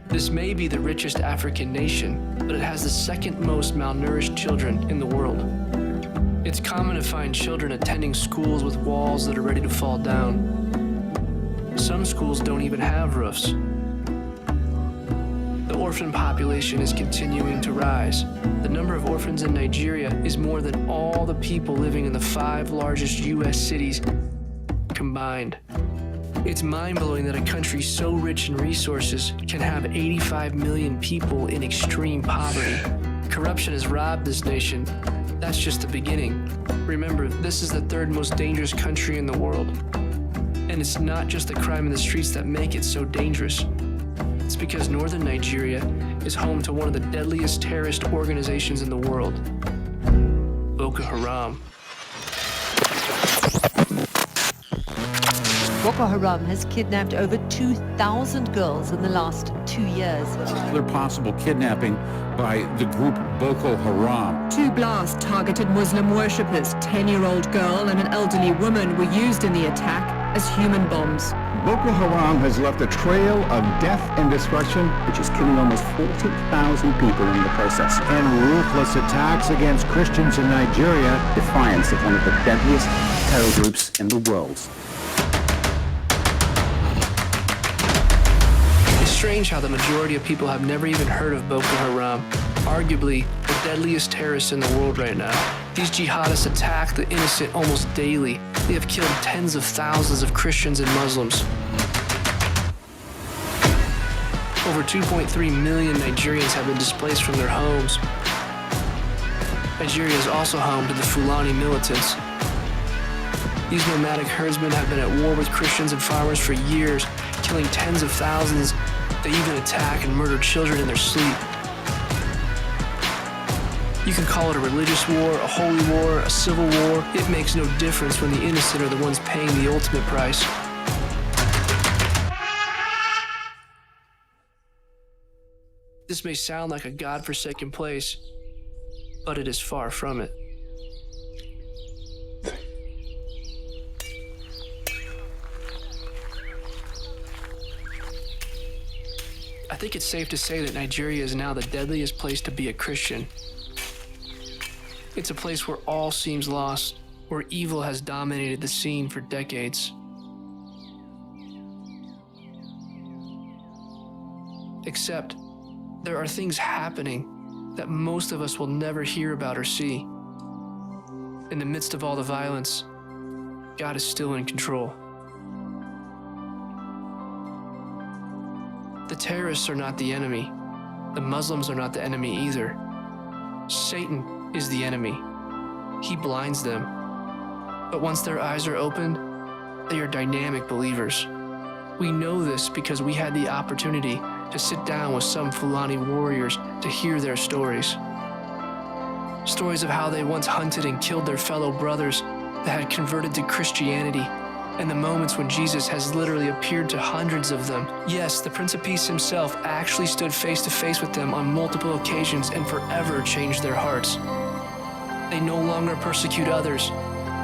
This may be the richest African nation, but it has the second most malnourished children in the world. It's common to find children attending schools with walls that are ready to fall down. Some schools don't even have roofs. The orphan population is continuing to rise. The number of orphans in Nigeria is more than all the people living in the 5 largest U.S. cities combined. It's mind-blowing that a country so rich in resources can have 85 million people in extreme poverty. Corruption has robbed this nation. That's just the beginning. Remember, this is the third most dangerous country in the world. And it's not just the crime in the streets that make it so dangerous. It's because northern Nigeria is home to one of the deadliest terrorist organizations in the world, Boko Haram. Boko Haram has kidnapped over 2,000 girls in the last 2 years. Another possible kidnapping by the group Boko Haram. 2 blasts targeted Muslim worshippers. 10-year-old girl and an elderly woman were used in the attack as human bombs. Boko Haram has left a trail of death and destruction, which is killing almost 40,000 people in the process. And ruthless attacks against Christians in Nigeria, defiance of one of the deadliest terror groups in the world. It's strange how the majority of people have never even heard of Boko Haram, arguably the deadliest terrorists in the world right now. These jihadists attack the innocent almost daily. They have killed tens of thousands of Christians and Muslims. Over 2.3 million Nigerians have been displaced from their homes. Nigeria is also home to the Fulani militants. These nomadic herdsmen have been at war with Christians and farmers for years, killing tens of thousands. They even attack and murder children in their sleep. You can call it a religious war, a holy war, a civil war. It makes no difference when the innocent are the ones paying the ultimate price. This may sound like a God-forsaken place, but it is far from it. I think it's safe to say that Nigeria is now the deadliest place to be a Christian. It's a place where all seems lost, where evil has dominated the scene for decades. Except, there are things happening that most of us will never hear about or see. In the midst of all the violence, God is still in control. The terrorists are not the enemy. The Muslims are not the enemy either. Satan is the enemy. He blinds them. But once their eyes are opened, they are dynamic believers. We know this because we had the opportunity to sit down with some Fulani warriors to hear their stories. Stories of how they once hunted and killed their fellow brothers that had converted to Christianity, and the moments when Jesus has literally appeared to hundreds of them. Yes, the Prince of Peace himself actually stood face to face with them on multiple occasions and forever changed their hearts. They no longer persecute others.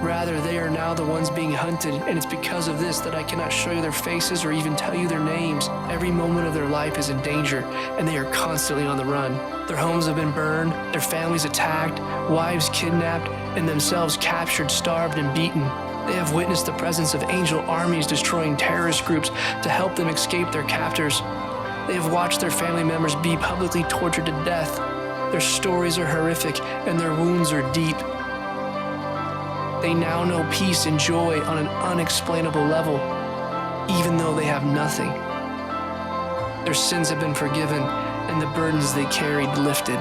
Rather, they are now the ones being hunted, and it's because of this that I cannot show you their faces or even tell you their names. Every moment of their life is in danger, and they are constantly on the run. Their homes have been burned, their families attacked, wives kidnapped, and themselves captured, starved, and beaten. They have witnessed the presence of angel armies destroying terrorist groups to help them escape their captors. They have watched their family members be publicly tortured to death. Their stories are horrific, and their wounds are deep. They now know peace and joy on an unexplainable level, even though they have nothing. Their sins have been forgiven, and the burdens they carried lifted.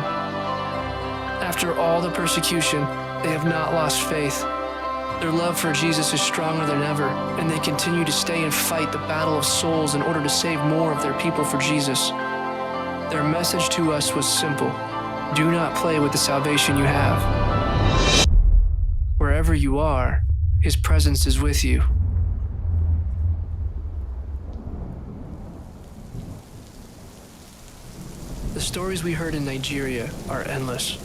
After all the persecution, they have not lost faith. Their love for Jesus is stronger than ever, and they continue to stay and fight the battle of souls in order to save more of their people for Jesus. Their message to us was simple: do not play with the salvation you have. Wherever you are, His presence is with you. The stories we heard in Nigeria are endless,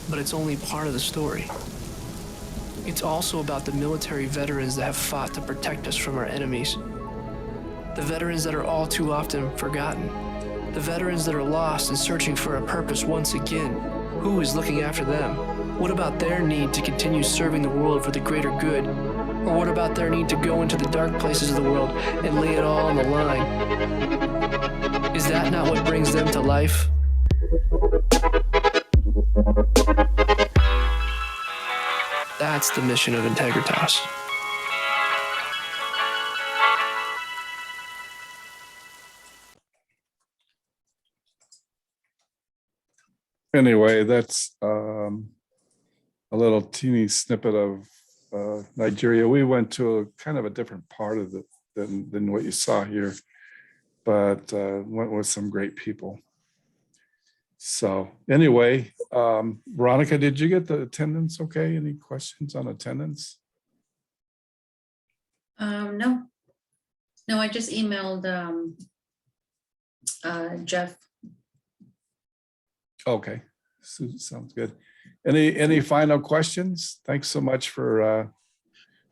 but it's only part of the story. It's also about the military veterans that have fought to protect us from our enemies. The veterans that are all too often forgotten. The veterans that are lost and searching for a purpose once again. Who is looking after them? What about their need to continue serving the world for the greater good? Or what about their need to go into the dark places of the world and lay it all on the line? Is that not what brings them to life? That's the mission of Integritas. anyway, that's a little teeny snippet of Nigeria. We went to a kind of a different part of it than what you saw here, but went with some great people. So anyway, Veronica, did you get the attendance okay? Any questions on attendance? No. No, I just emailed Jeff. Okay, sounds good. Any final questions? Thanks so much for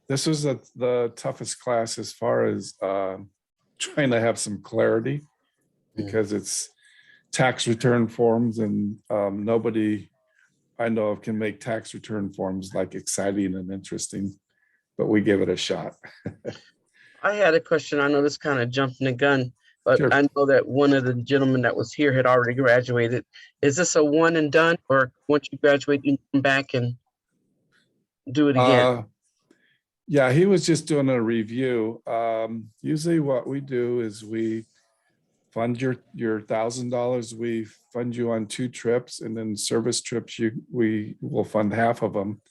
this was the toughest class as far as trying to have some clarity, because it's tax return forms, and nobody I know of can make tax return forms like exciting and interesting, but we give it a shot. I had a question. I know this kind of jumping the gun, but Sure. I know that one of the gentlemen that was here had already graduated. Is this a one and done, or once you graduate, you come back and do it again? Yeah, he was just doing a review. Usually what we do is we fund your $1,000. We fund you on 2 trips, and then service trips, we will fund half of them.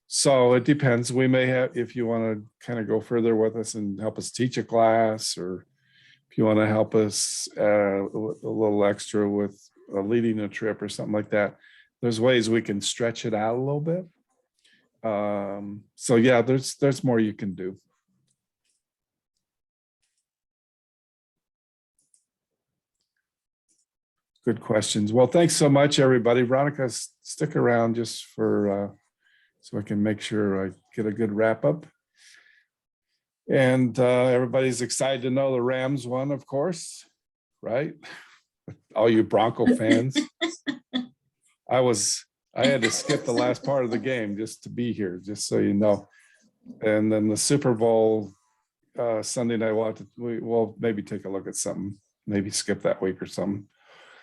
So it depends. We may have, if you want to kind of go further with us and help us teach a class, or if you want to help us a little extra with leading a trip or something like that, there's ways we can stretch it out a little bit. So yeah, there's more you can do. Good questions. Well, thanks so much, everybody. Veronica, stick around just for so I can make sure I get a good wrap up. And everybody's excited to know the Rams won, of course, right? All you Bronco fans. I had to skip the last part of the game just to be here, just so you know. And then the Super Bowl Sunday night, we'll maybe take a look at something, maybe skip that week or something.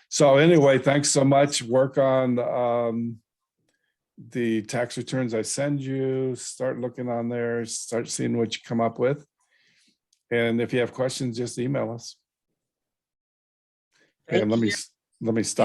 So anyway, thanks so much. Work on the tax returns I send you, start looking on there, start seeing what you come up with. And if you have questions, just email us. And let me stop.